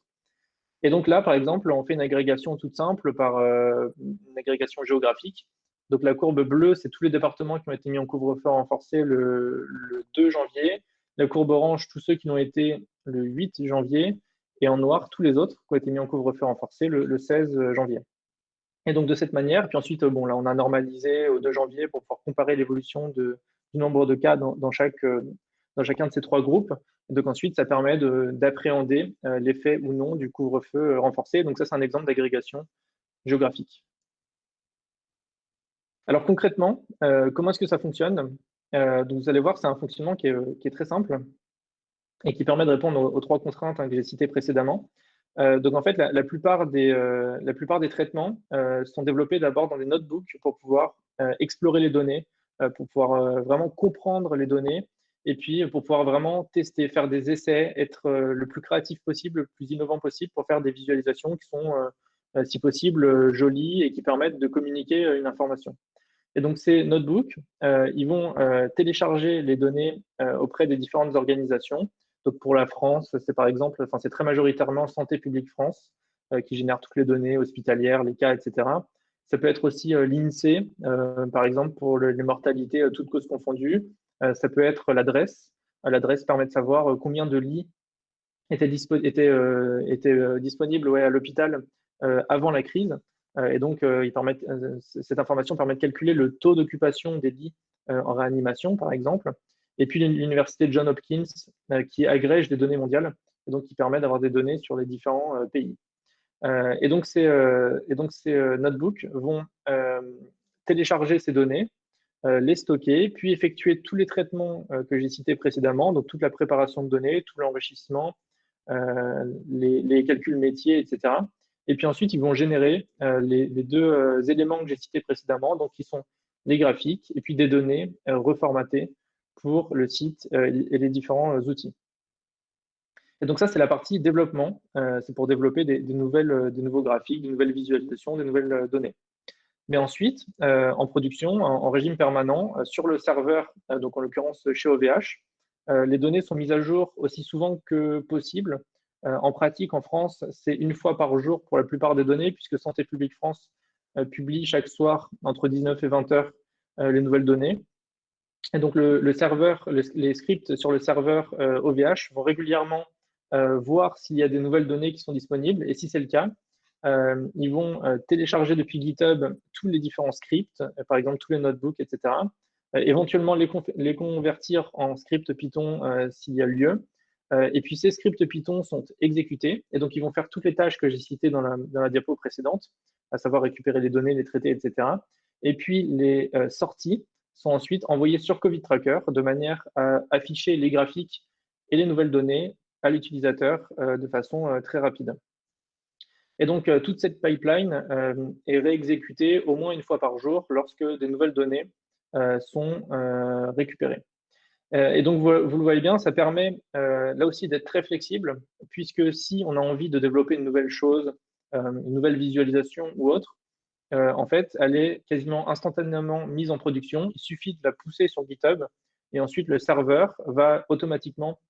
Et donc là, par exemple, on fait une agrégation toute simple par une agrégation géographique. Donc la courbe bleue, c'est tous les départements qui ont été mis en couvre-feu renforcé le 2 janvier. La courbe orange, tous ceux qui l'ont été le 8 janvier. Et en noir, tous les autres qui ont été mis en couvre-feu renforcé le 16 janvier. Et donc de cette manière, puis ensuite, bon, là, on a normalisé au 2 janvier pour pouvoir comparer l'évolution du nombre de cas dans chacun de ces trois groupes. Et donc ensuite, ça permet d'appréhender l'effet ou non du couvre-feu renforcé. Donc ça, c'est un exemple d'agrégation géographique. Alors concrètement, comment est-ce que ça fonctionne? Donc vous allez voir, c'est un fonctionnement qui est très simple et qui permet de répondre aux trois contraintes, hein, que j'ai citées précédemment. Donc en fait, la plupart des traitements sont développés d'abord dans des notebooks pour pouvoir explorer les données, pour pouvoir vraiment comprendre les données, et puis pour pouvoir vraiment tester, faire des essais, être le plus créatif possible, le plus innovant possible pour faire des visualisations qui sont, si possible, jolies et qui permettent de communiquer une information. Et donc ces notebooks, ils vont télécharger les données auprès des différentes organisations. Donc pour la France, c'est par exemple, enfin c'est très majoritairement Santé publique France qui génère toutes les données hospitalières, les cas, etc. Ça peut être aussi l'INSEE, par exemple pour les mortalités toutes causes confondues. Ça peut être l'adresse. L'adresse permet de savoir combien de lits étaient disponibles, ouais, à l'hôpital avant la crise. Et donc, cette information permet de calculer le taux d'occupation des lits en réanimation, par exemple. Et puis l'université Johns Hopkins qui agrège des données mondiales, et donc qui permet d'avoir des données sur les différents pays. Et donc ces notebooks vont télécharger ces données, les stocker, puis effectuer tous les traitements que j'ai cités précédemment, donc toute la préparation de données, tout l'enrichissement, les calculs métiers, etc. Et puis ensuite, ils vont générer les deux éléments que j'ai cités précédemment, donc qui sont les graphiques et puis des données reformatées pour le site et les différents outils. Et donc ça, c'est la partie développement. C'est pour développer des nouveaux graphiques, des nouvelles visualisations, des nouvelles données. Mais ensuite, en production, en régime permanent, sur le serveur, donc en l'occurrence chez OVH, les données sont mises à jour aussi souvent que possible. En pratique, en France, c'est une fois par jour pour la plupart des données, puisque Santé publique France publie chaque soir entre 19 et 20 heures les nouvelles données. Et donc le serveur, les scripts sur le serveur OVH vont régulièrement voir s'il y a des nouvelles données qui sont disponibles. Et si c'est le cas, ils vont télécharger depuis GitHub tous les différents scripts, par exemple tous les notebooks, etc. Éventuellement les convertir en scripts Python s'il y a lieu. Et puis ces scripts Python sont exécutés, et donc ils vont faire toutes les tâches que j'ai citées dans la diapo précédente, à savoir récupérer les données, les traiter, etc. Et puis les sorties sont ensuite envoyées sur COVID Tracker de manière à afficher les graphiques et les nouvelles données à l'utilisateur de façon très rapide. Et donc, toute cette pipeline est réexécutée au moins une fois par jour lorsque des nouvelles données sont récupérées. Et donc, vous le voyez bien, ça permet là aussi d'être très flexible, puisque si on a envie de développer une nouvelle chose, une nouvelle visualisation ou autre, en fait, elle est quasiment instantanément mise en production. Il suffit de la pousser sur GitHub et ensuite le serveur va automatiquement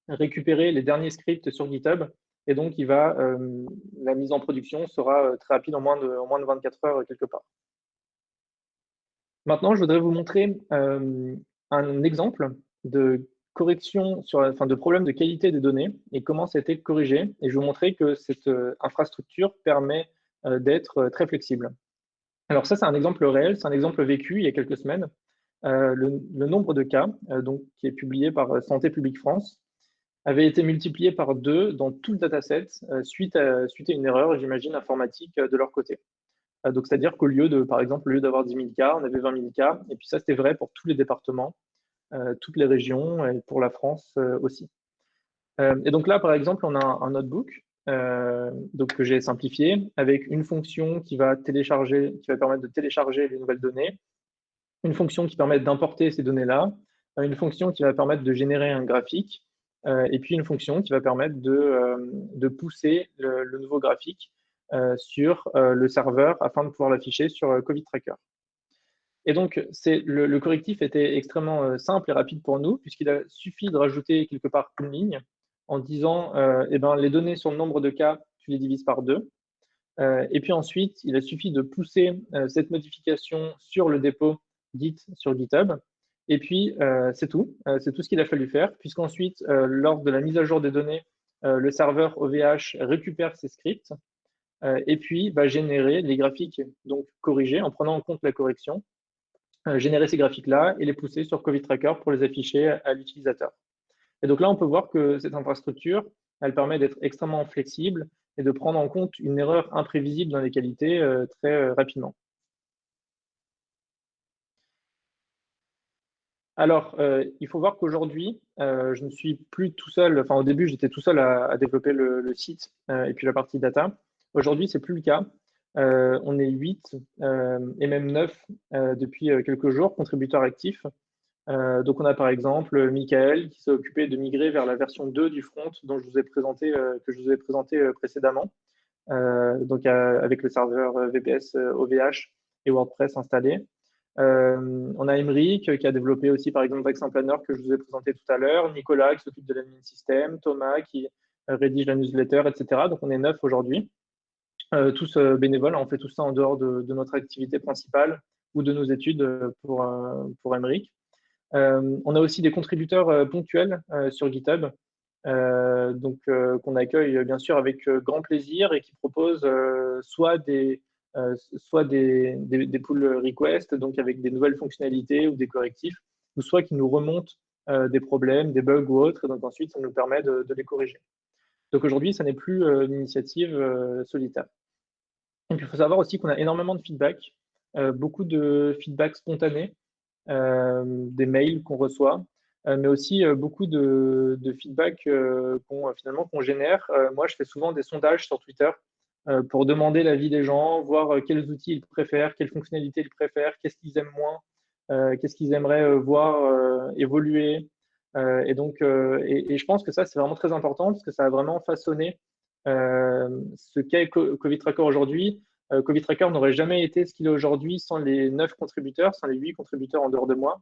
récupérer les derniers scripts sur GitHub et donc la mise en production sera très rapide en moins de 24 heures quelque part. Maintenant, je voudrais vous montrer un exemple de correction de problème de qualité des données et comment ça a été corrigé. Et je vais vous montrer que cette infrastructure permet d'être très flexible. Alors ça, c'est un exemple réel, c'est un exemple vécu il y a quelques semaines. Le nombre de cas, donc, qui est publié par Santé publique France, avait été multiplié par 2 dans tout le dataset suite à une erreur, j'imagine, informatique de leur côté. Donc, c'est-à-dire qu'au lieu de, par exemple, au lieu d'avoir 10 000 cas, on avait 20 000 cas. Et puis ça, c'était vrai pour tous les départements, toutes les régions et pour la France aussi. Et donc là, par exemple, on a un notebook donc que j'ai simplifié avec une fonction qui va permettre de télécharger les nouvelles données, une fonction qui permet d'importer ces données-là, une fonction qui va permettre de générer un graphique, et puis une fonction qui va permettre de pousser le nouveau graphique sur le serveur afin de pouvoir l'afficher sur COVID Tracker. Et donc, le correctif était extrêmement simple et rapide pour nous, puisqu'il a suffi de rajouter quelque part une ligne en disant eh ben, les données sur le nombre de cas, tu les divises par 2. Et puis ensuite, il a suffi de pousser cette modification sur le dépôt Git sur GitHub. Et puis, c'est tout. C'est tout ce qu'il a fallu faire, puisqu'ensuite, lors de la mise à jour des données, le serveur OVH récupère ces scripts et puis va générer les graphiques donc corrigés en prenant en compte la correction, générer ces graphiques-là et les pousser sur COVID Tracker pour les afficher à l'utilisateur. Et donc là, on peut voir que cette infrastructure, elle permet d'être extrêmement flexible et de prendre en compte une erreur imprévisible dans les qualités très rapidement. Alors, il faut voir qu'aujourd'hui, je ne suis plus tout seul. Enfin, au début, j'étais tout seul à développer le site et puis la partie data. Aujourd'hui, c'est plus le cas. On est 8 et même 9 depuis quelques jours, contributeurs actifs. Donc, on a par exemple Michael qui s'est occupé de migrer vers la version 2 du front dont que je vous ai présenté précédemment, donc avec le serveur VPS OVH et WordPress installé. On a Emeric qui a développé aussi par exemple Vaccin Planner que je vous ai présenté tout à l'heure, Nicolas qui s'occupe de l'admin système, Thomas qui rédige la newsletter, etc. Donc on est 9 aujourd'hui, tous bénévoles. On fait tout ça en dehors de notre activité principale ou de nos études pour Emeric. On a aussi des contributeurs ponctuels sur GitHub, qu'on accueille bien sûr avec grand plaisir et qui proposent soit des pull requests, donc avec des nouvelles fonctionnalités ou des correctifs, ou soit qui nous remontent des problèmes, des bugs ou autres, et donc ensuite ça nous permet de les corriger. Donc aujourd'hui, ça n'est plus une initiative solitaire. Et puis il faut savoir aussi qu'on a énormément de feedback, beaucoup de feedback spontané, des mails qu'on reçoit, mais aussi beaucoup de feedback qu'on génère. Moi, je fais souvent des sondages sur Twitter pour demander l'avis des gens, voir quels outils ils préfèrent, quelles fonctionnalités ils préfèrent, qu'est-ce qu'ils aiment moins, qu'est-ce qu'ils aimeraient voir évoluer. Et je pense que ça, c'est vraiment très important parce que ça a vraiment façonné ce qu'est COVID Tracker aujourd'hui. COVID Tracker n'aurait jamais été ce qu'il est aujourd'hui sans les 9 contributeurs, sans les 8 contributeurs en dehors de moi,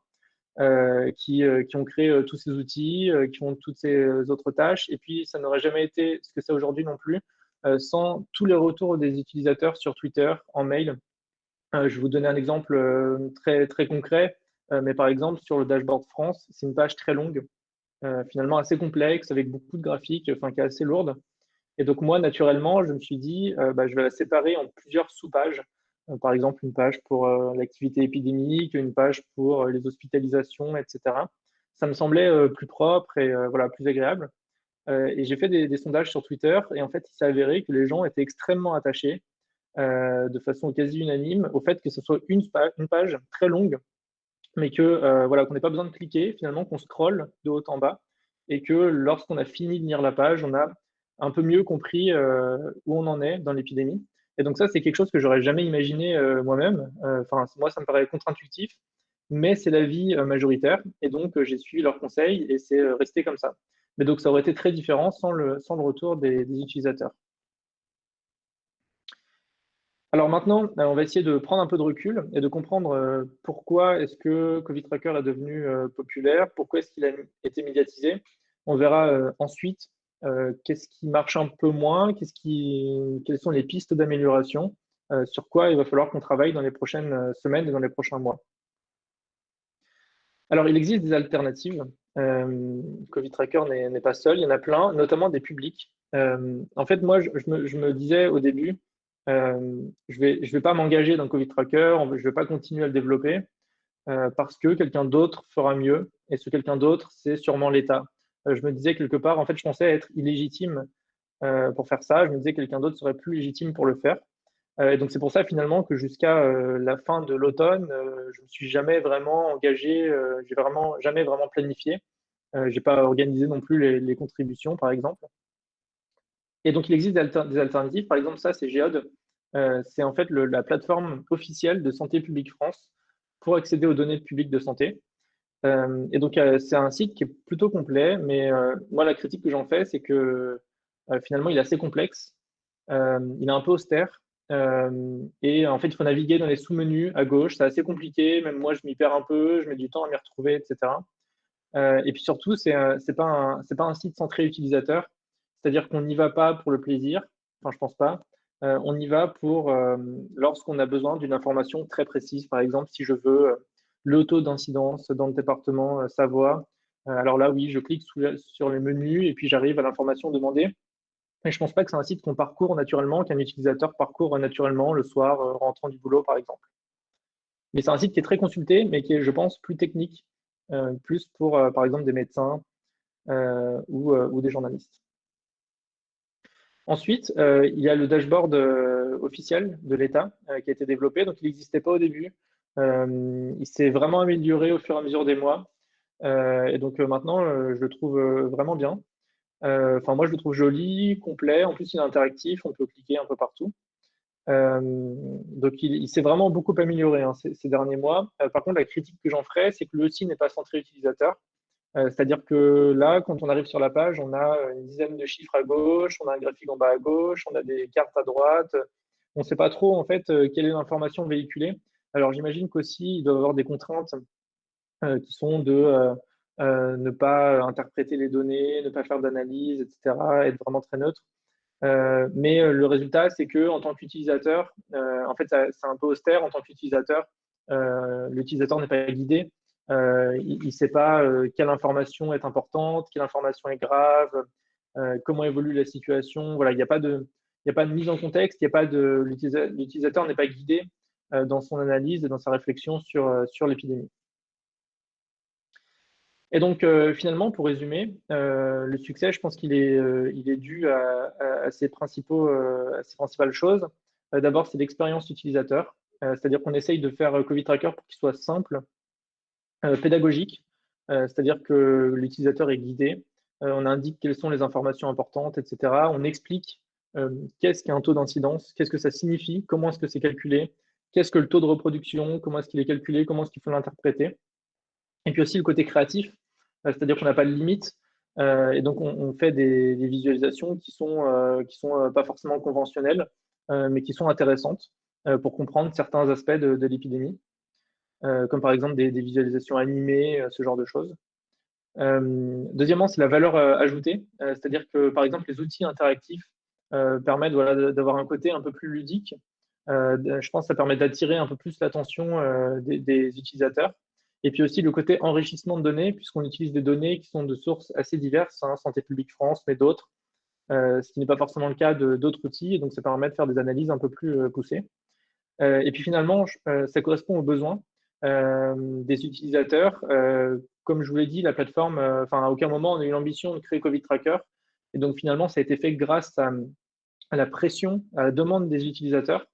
qui ont créé tous ces outils, qui font toutes ces autres tâches. Et puis, ça n'aurait jamais été ce que c'est aujourd'hui non plus, sans tous les retours des utilisateurs sur Twitter, en mail. Je vais vous donner un exemple très, très concret, mais par exemple, sur le dashboard France, c'est une page très longue, finalement assez complexe, avec beaucoup de graphiques, enfin, qui est assez lourde. Et donc, moi, naturellement, je me suis dit, je vais la séparer en plusieurs sous-pages. Par exemple, une page pour l'activité épidémique, une page pour les hospitalisations, etc. Ça me semblait plus propre et voilà, plus agréable. Et j'ai fait des sondages sur Twitter et en fait, il s'est avéré que les gens étaient extrêmement attachés, de façon quasi unanime, au fait que ce soit une page très longue, mais que voilà, qu'on n'ait pas besoin de cliquer, finalement, qu'on scrolle de haut en bas et que lorsqu'on a fini de lire la page, on a un peu mieux compris où on en est dans l'épidémie. Et donc ça, c'est quelque chose que j'aurais jamais imaginé moi-même. Enfin, moi, ça me paraît contre-intuitif. mais c'est l'avis majoritaire, et donc j'ai suivi leurs conseils, et c'est resté comme ça. Mais donc ça aurait été très différent sans le retour des utilisateurs. Alors maintenant, on va essayer de prendre un peu de recul et de comprendre pourquoi est-ce que Covid Tracker est devenu populaire, pourquoi est-ce qu'il a été médiatisé. On verra ensuite qu'est-ce qui marche un peu moins, quelles sont les pistes d'amélioration, sur quoi il va falloir qu'on travaille dans les prochaines semaines et dans les prochains mois. Alors, il existe des alternatives. Covid Tracker n'est pas seul, il y en a plein, notamment des publics. En fait, moi, je me disais au début, je vais pas m'engager dans Covid Tracker, je vais pas continuer à le développer parce que quelqu'un d'autre fera mieux. Et ce quelqu'un d'autre, c'est sûrement l'État. Je me disais quelque part, en fait, je pensais être illégitime pour faire ça. Je me disais que quelqu'un d'autre serait plus légitime pour le faire. Et donc c'est pour ça finalement que jusqu'à la fin de l'automne, je me suis jamais vraiment engagé, j'ai vraiment jamais vraiment planifié. J'ai pas organisé non plus les contributions, par exemple. Et donc il existe des alternatives. Par exemple, ça c'est Géode. C'est en fait la plateforme officielle de Santé publique France pour accéder aux données publiques de santé. Et donc c'est un site qui est plutôt complet, mais moi la critique que j'en fais, c'est que finalement il est assez complexe. Il est un peu austère. Et en fait, il faut naviguer dans les sous-menus à gauche. C'est assez compliqué. Même moi, je m'y perds un peu. Je mets du temps à m'y retrouver, etc. Et puis surtout, c'est pas un site centré utilisateur. C'est-à-dire qu'on n'y va pas pour le plaisir. Enfin, je pense pas. On y va pour lorsqu'on a besoin d'une information très précise. Par exemple, si je veux le taux d'incidence dans le département Savoie. Alors là, oui, je clique sur les menus et puis j'arrive à l'information demandée. Mais je pense pas que c'est un site qu'on parcourt naturellement, qu'un utilisateur parcourt naturellement le soir, rentrant du boulot, par exemple. Mais c'est un site qui est très consulté, mais qui est, je pense, plus technique, plus pour, par exemple, des médecins ou des journalistes. Ensuite, il y a le dashboard officiel de l'État qui a été développé. Donc, il n'existait pas au début. Il s'est vraiment amélioré au fur et à mesure des mois. Et donc, maintenant, je le trouve vraiment bien. Enfin, moi, je le trouve joli, complet. En plus, il est interactif, on peut cliquer un peu partout. Donc, il s'est vraiment beaucoup amélioré hein, ces derniers mois. Par contre, la critique que j'en ferai, c'est que l'outil n'est pas centré utilisateur. C'est-à-dire que là, quand on arrive sur la page, on a une dizaine de chiffres à gauche, on a un graphique en bas à gauche, on a des cartes à droite. On ne sait pas trop, en fait, quelle est l'information véhiculée. Alors, j'imagine qu'aussi, il doit y avoir des contraintes qui sont de ne pas interpréter les données, ne pas faire d'analyse, etc., être vraiment très neutre. Mais le résultat, c'est que en tant qu'utilisateur, en fait, c'est un peu austère. En tant qu'utilisateur, l'utilisateur n'est pas guidé. Il ne sait pas quelle information est importante, quelle information est grave, comment évolue la situation. Voilà, il y a pas de mise en contexte, il y a pas de, l'utilisateur n'est pas guidé dans son analyse et dans sa réflexion sur l'épidémie. Et donc, finalement, pour résumer, le succès, je pense il est dû à ces à ces principales choses. D'abord, c'est l'expérience utilisateur, c'est-à-dire qu'on essaye de faire Covid Tracker pour qu'il soit simple, pédagogique, c'est-à-dire que l'utilisateur est guidé, on indique quelles sont les informations importantes, etc. On explique qu'est-ce qu'un taux d'incidence, qu'est-ce que ça signifie, comment est-ce que c'est calculé, qu'est-ce que le taux de reproduction, comment est-ce qu'il est calculé, comment est-ce qu'il faut l'interpréter. Et puis aussi le côté créatif, c'est-à-dire qu'on n'a pas de limite. Et donc, on fait des visualisations qui sont pas forcément conventionnelles, mais qui sont intéressantes pour comprendre certains aspects de l'épidémie, comme par exemple des visualisations animées, ce genre de choses. Deuxièmement, c'est la valeur ajoutée, c'est-à-dire que par exemple, les outils interactifs permettent voilà, d'avoir un côté un peu plus ludique. Je pense que ça permet d'attirer un peu plus l'attention des utilisateurs. Et puis aussi le côté enrichissement de données, puisqu'on utilise des données qui sont de sources assez diverses, hein, Santé publique France, mais d'autres, ce qui n'est pas forcément le cas d'autres outils. Et donc, ça permet de faire des analyses un peu plus poussées. Et puis finalement, ça correspond aux besoins des utilisateurs. Comme je vous l'ai dit, la plateforme, enfin, à aucun moment on a eu l'ambition de créer Covid Tracker. Et donc finalement, ça a été fait grâce à la pression, à la demande des utilisateurs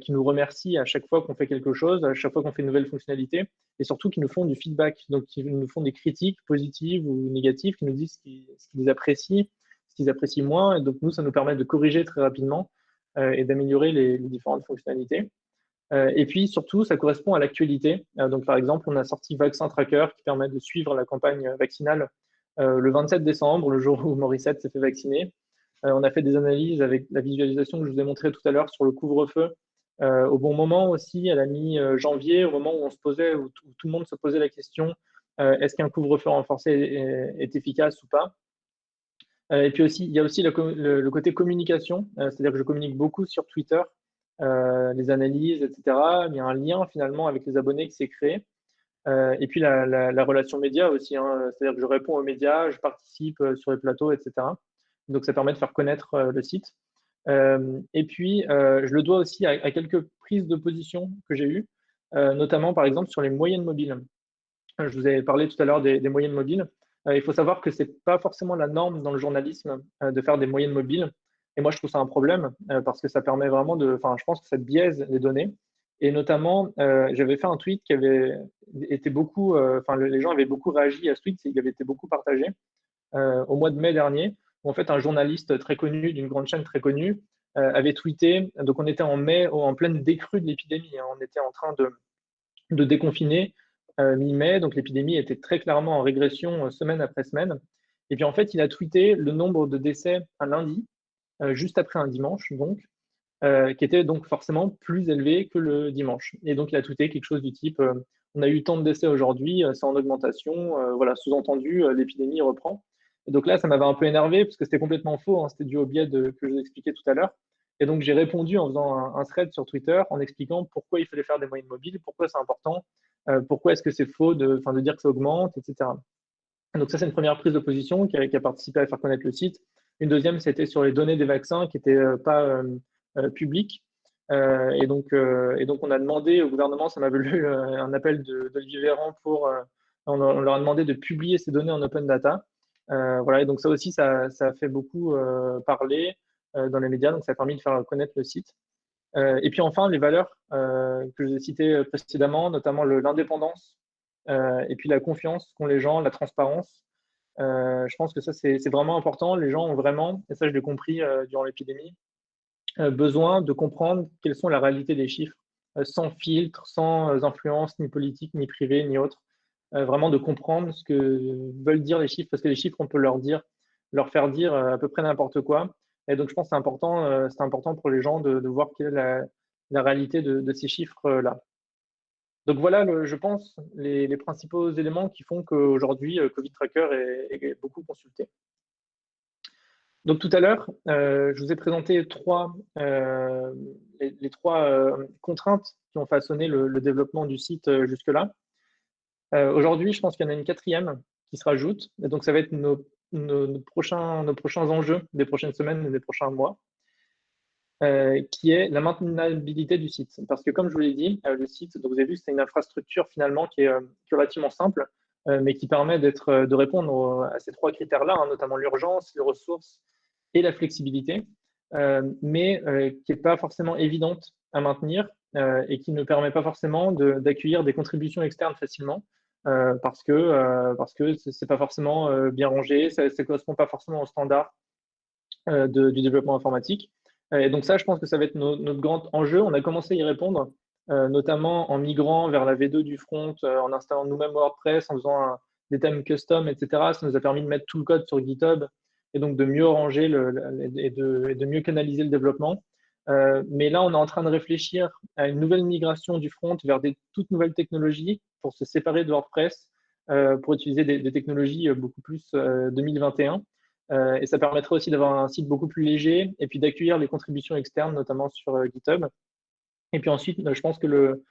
qui nous remercient à chaque fois qu'on fait quelque chose, à chaque fois qu'on fait une nouvelle fonctionnalité, et surtout qui nous font du feedback, donc qui nous font des critiques positives ou négatives, qui nous disent ce qu'ils apprécient, ce qu'ils apprécient moins, et donc nous, ça nous permet de corriger très rapidement et d'améliorer les différentes fonctionnalités. Et puis surtout, ça correspond à l'actualité. Donc par exemple, on a sorti Vaccin Tracker qui permet de suivre la campagne vaccinale le 27 décembre, le jour où Morissette s'est fait vacciner. On a fait des analyses avec la visualisation que je vous ai montré tout à l'heure sur le couvre-feu. Au bon moment aussi, à la mi-janvier, au moment où on se posait, où tout le monde se posait la question, est-ce qu'un couvre-feu renforcé est efficace ou pas? Et puis aussi, il y a aussi le côté communication, c'est-à-dire que je communique beaucoup sur Twitter, les analyses, etc. Il y a un lien finalement avec les abonnés qui s'est créé. Et puis la relation média aussi, hein, c'est-à-dire que je réponds aux médias, je participe sur les plateaux, etc. Donc ça permet de faire connaître le site. Et puis, je le dois aussi à quelques prises de position que j'ai eues, notamment par exemple sur les moyennes mobiles. Je vous avais parlé tout à l'heure des moyennes mobiles. Il faut savoir que c'est pas forcément la norme dans le journalisme de faire des moyennes mobiles. Et moi, je trouve ça un problème parce que ça permet vraiment enfin, je pense que ça biaise les données. Et notamment, j'avais fait un tweet qui avait été beaucoup, enfin, les gens avaient beaucoup réagi à ce tweet, il avait été beaucoup partagé au mois de mai dernier, où en fait un journaliste très connu d'une grande chaîne très connue avait tweeté. Donc, on était en mai, en pleine décrue de l'épidémie, hein, on était en train de déconfiner mi-mai, donc l'épidémie était très clairement en régression semaine après semaine. Et puis en fait, il a tweeté le nombre de décès un lundi, juste après un dimanche, donc, qui était donc forcément plus élevé que le dimanche. Et donc il a tweeté quelque chose du type on a eu tant de décès aujourd'hui, c'est en augmentation, voilà, sous-entendu, l'épidémie reprend. Et donc là, ça m'avait un peu énervé parce que c'était complètement faux, hein, c'était dû au biais que je vous expliquais tout à l'heure. Et donc j'ai répondu en faisant un thread sur Twitter en expliquant pourquoi il fallait faire des moyennes mobiles, pourquoi c'est important, pourquoi est-ce que c'est faux de dire que ça augmente, etc. Donc ça, c'est une première prise de position qui a participé à faire connaître le site. Une deuxième, c'était sur les données des vaccins qui n'étaient pas publiques. Et donc, on a demandé au gouvernement, ça m'a valu un appel d'Olivier Véran on leur a demandé de publier ces données en open data. Voilà, et donc ça aussi, ça a fait beaucoup parler dans les médias, donc ça a permis de faire connaître le site. Et puis enfin, les valeurs que je vous ai citées précédemment, notamment l'indépendance et puis la confiance qu'ont les gens, la transparence. Je pense que ça, c'est vraiment important. Les gens ont vraiment, et ça je l'ai compris durant l'épidémie, besoin de comprendre quelles sont la réalité des chiffres, sans filtre, sans influence ni politique, ni privée, ni autre. Vraiment de comprendre ce que veulent dire les chiffres, parce que les chiffres, on peut leur faire dire à peu près n'importe quoi. Et donc, je pense que c'est important pour les gens de voir quelle est la réalité de ces chiffres-là. Donc voilà, je pense, les principaux éléments qui font qu'aujourd'hui, Covid Tracker est beaucoup consulté. Donc tout à l'heure, je vous ai présenté les trois contraintes qui ont façonné le développement du site jusque-là. Aujourd'hui, je pense qu'il y en a une quatrième qui se rajoute. Et donc ça va être nos prochains enjeux des prochaines semaines et des prochains mois, qui est la maintenabilité du site. Parce que comme je vous l'ai dit, le site, donc vous avez vu, c'est une infrastructure finalement qui est relativement simple, mais qui permet de répondre à ces trois critères-là, hein, notamment l'urgence, les ressources et la flexibilité, mais qui n'est pas forcément évidente à maintenir et qui ne permet pas forcément d'accueillir des contributions externes facilement parce que c'est pas forcément bien rangé, ça ne correspond pas forcément aux standards du développement informatique. Et donc ça, je pense que ça va être notre grand enjeu. On a commencé à y répondre, notamment en migrant vers la V2 du front, en installant nous-mêmes WordPress, en faisant des thèmes custom, etc. Ça nous a permis de mettre tout le code sur GitHub et donc de mieux ranger et de mieux canaliser le développement. Mais là, on est en train de réfléchir à une nouvelle migration du front vers des toutes nouvelles technologies pour se séparer de WordPress, pour utiliser des technologies beaucoup plus 2021. Et ça permettrait aussi d'avoir un site beaucoup plus léger et puis d'accueillir les contributions externes, notamment sur GitHub. Et puis ensuite, je pense que le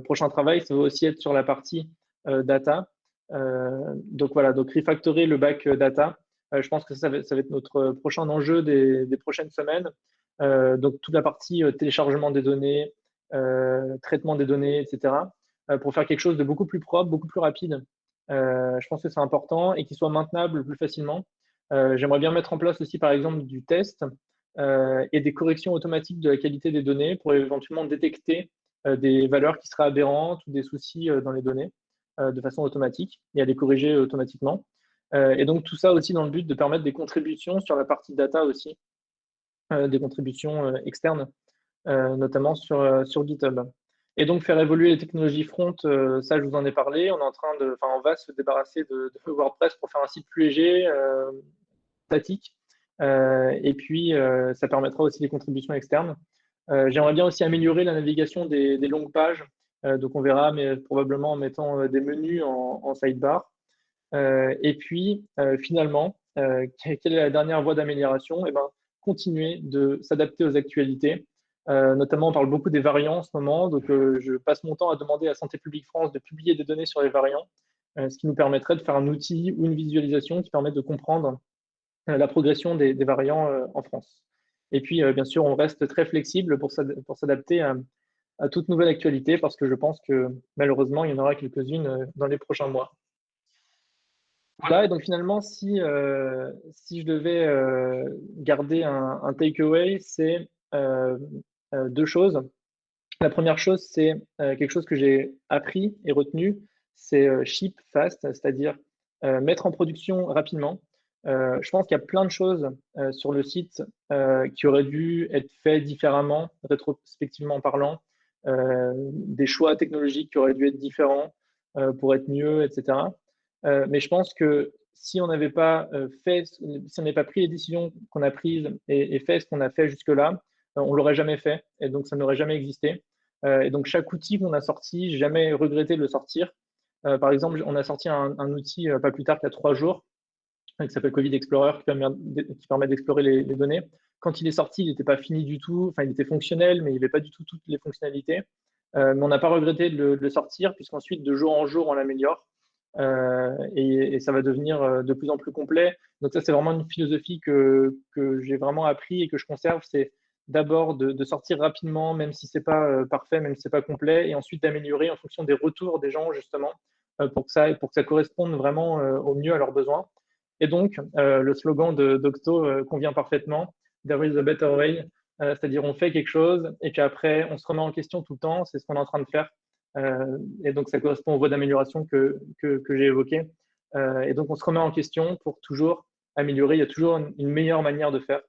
prochain travail, ça va aussi être sur la partie data. Donc voilà, donc refactorer le back data. Je pense que ça va être notre prochain enjeu des prochaines semaines. Donc toute la partie téléchargement des données, traitement des données, etc. Pour faire quelque chose de beaucoup plus propre, beaucoup plus rapide. Je pense que c'est important et qui soit maintenable plus facilement. J'aimerais bien mettre en place aussi, par exemple, du test et des corrections automatiques de la qualité des données pour éventuellement détecter des valeurs qui seraient aberrantes ou des soucis dans les données de façon automatique et à les corriger automatiquement. Et donc, tout ça aussi dans le but de permettre des contributions sur la partie data aussi, des contributions externes, notamment sur GitHub. Et donc, faire évoluer les technologies front, ça, je vous en ai parlé. On va se débarrasser de WordPress pour faire un site plus léger, statique. Et puis, ça permettra aussi des contributions externes. J'aimerais bien aussi améliorer la navigation des longues pages. Donc, on verra, mais probablement en mettant des menus en sidebar. Et puis, finalement, quelle est la dernière voie d'amélioration? Eh ben, continuer de s'adapter aux actualités. Notamment, on parle beaucoup des variants en ce moment. Donc, je passe mon temps à demander à Santé publique France de publier des données sur les variants, ce qui nous permettrait de faire un outil ou une visualisation qui permet de comprendre la progression des variants en France. Et puis, bien sûr, on reste très flexible pour s'adapter à toute nouvelle actualité parce que je pense que malheureusement, il y en aura quelques-unes dans les prochains mois. Voilà, et donc finalement, si je devais garder un takeaway, c'est deux choses. La première chose, c'est quelque chose que j'ai appris et retenu, c'est ship fast, c'est-à-dire mettre en production rapidement. Je pense qu'il y a plein de choses sur le site qui auraient dû être faits différemment, rétrospectivement parlant, des choix technologiques qui auraient dû être différents pour être mieux, etc. Mais je pense que si on n'avait pas si on n'avait pas pris les décisions qu'on a prises et fait ce qu'on a fait jusque-là, on l'aurait jamais fait et donc ça n'aurait jamais existé. Et donc chaque outil qu'on a sorti, j'ai jamais regretté de le sortir. Par exemple, on a sorti un outil pas plus tard qu'il y a 3 jours qui s'appelle Covid Explorer qui permet d'explorer les données. Quand il est sorti, il n'était pas fini du tout. Enfin, il était fonctionnel, mais il n'y avait pas du tout toutes les fonctionnalités. Mais on n'a pas regretté de le sortir puisqu'ensuite, de jour en jour, on l'améliore. Et ça va devenir de plus en plus complet. Donc ça, c'est vraiment une philosophie que j'ai vraiment appris et que je conserve. C'est d'abord de sortir rapidement, même si c'est pas parfait, même si c'est pas complet, et ensuite d'améliorer en fonction des retours des gens, justement, pour que ça corresponde vraiment au mieux à leurs besoins. Et donc, le slogan d'Octo convient parfaitement. There is a better way. C'est-à-dire, on fait quelque chose et puis après, on se remet en question tout le temps. C'est ce qu'on est en train de faire. Et donc, ça correspond aux voies d'amélioration que j'ai évoquées. Et donc, on se remet en question pour toujours améliorer. Il y a toujours une meilleure manière de faire.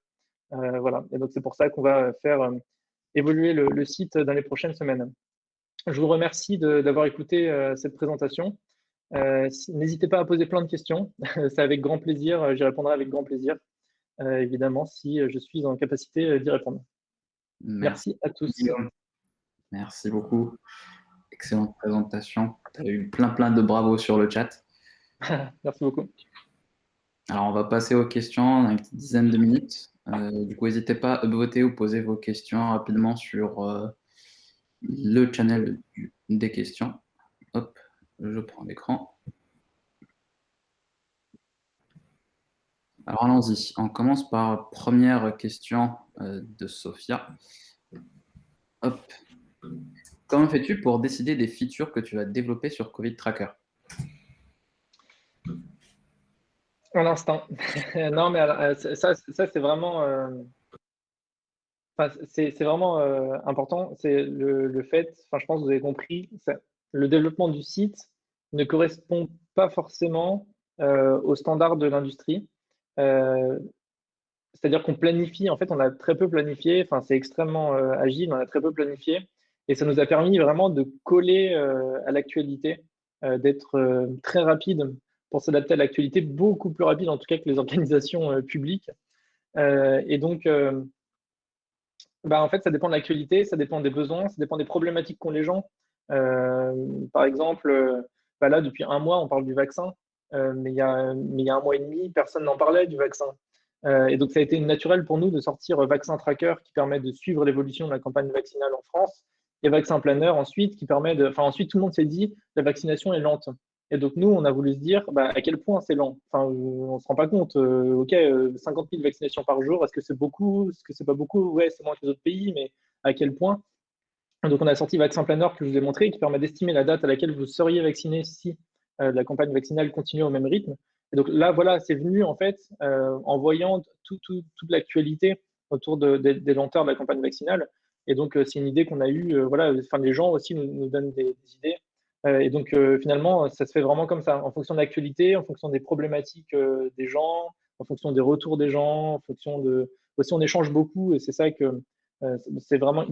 Voilà. Et donc, c'est pour ça qu'on va faire évoluer le site dans les prochaines semaines. Je vous remercie d'avoir écouté cette présentation. N'hésitez pas à poser plein de questions. C'est avec grand plaisir. J'y répondrai avec grand plaisir, évidemment, si je suis en capacité d'y répondre. Merci Merci à tous. Guillaume. Merci beaucoup. Excellente présentation. Tu as eu plein de bravos sur le chat. Merci beaucoup. Alors, on va passer aux questions dans une petite dizaine de minutes. Du coup, n'hésitez pas à upvoter ou poser vos questions rapidement sur le channel des questions. Hop, je prends l'écran. Alors, allons-y. On commence par première question de Sophia. Hop. Comment fais-tu pour décider des features que tu vas développer sur Covid Tracker? Un instant. Non, mais ça c'est vraiment, c'est vraiment important. C'est le fait, enfin, je pense que vous avez compris, le développement du site ne correspond pas forcément aux standards de l'industrie. Euh, C'est-à-dire qu'on planifie, en fait, on a très peu planifié, enfin, c'est extrêmement agile, on a très peu planifié, et ça nous a permis vraiment de coller à l'actualité, d'être très rapide pour s'adapter à l'actualité, beaucoup plus rapide en tout cas que les organisations publiques. Et donc, en fait, ça dépend de l'actualité, ça dépend des besoins, ça dépend des problématiques qu'ont les gens. Euh, Par exemple, là, depuis un mois, on parle du vaccin, mais il y a un mois et demi, personne n'en parlait du vaccin. Et donc, ça a été naturel pour nous de sortir Vaccin Tracker qui permet de suivre l'évolution de la campagne vaccinale en France et Vaccin Planner ensuite qui permet de. Enfin, ensuite, tout le monde s'est dit la vaccination est lente. Et donc, nous, on a voulu se dire à quel point c'est lent. Enfin, on ne se rend pas compte. OK, 50 000 vaccinations par jour, est-ce que c'est beaucoup? Est-ce que c'est pas beaucoup? Ouais, c'est moins que les autres pays, mais à quel point? Donc, on a sorti Vaccin Planner que je vous ai montré, qui permet d'estimer la date à laquelle vous seriez vacciné si la campagne vaccinale continue au même rythme. Et donc là, voilà, c'est venu en fait en voyant toute l'actualité autour des lenteurs de la campagne vaccinale. Et donc, c'est une idée qu'on a eue. Voilà, enfin, les gens aussi nous donnent des idées. Et donc, finalement, ça se fait vraiment comme ça, en fonction de l'actualité, en fonction des problématiques des gens, en fonction des retours des gens, en fonction de. Aussi, on échange beaucoup et c'est ça que C'est vraiment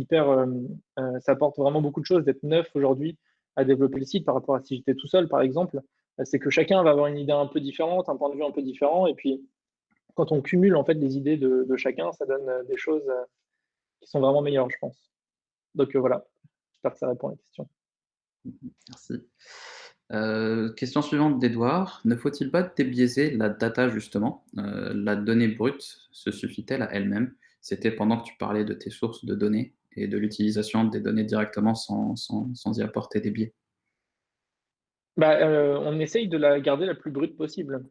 ça apporte vraiment beaucoup de choses d'être neuf aujourd'hui à développer le site par rapport à si j'étais tout seul, par exemple. C'est que chacun va avoir une idée un peu différente, un point de vue un peu différent, et puis quand on cumule en fait les idées de chacun, ça donne des choses qui sont vraiment meilleures, je pense. Donc voilà, j'espère que ça répond à la question. Merci. Question suivante d'Edouard. Ne faut-il pas débiaiser la data justement? La donnée brute se suffit-elle à elle-même? C'était pendant que tu parlais de tes sources de données et de l'utilisation des données directement sans y apporter des biais. On essaye de la garder la plus brute possible,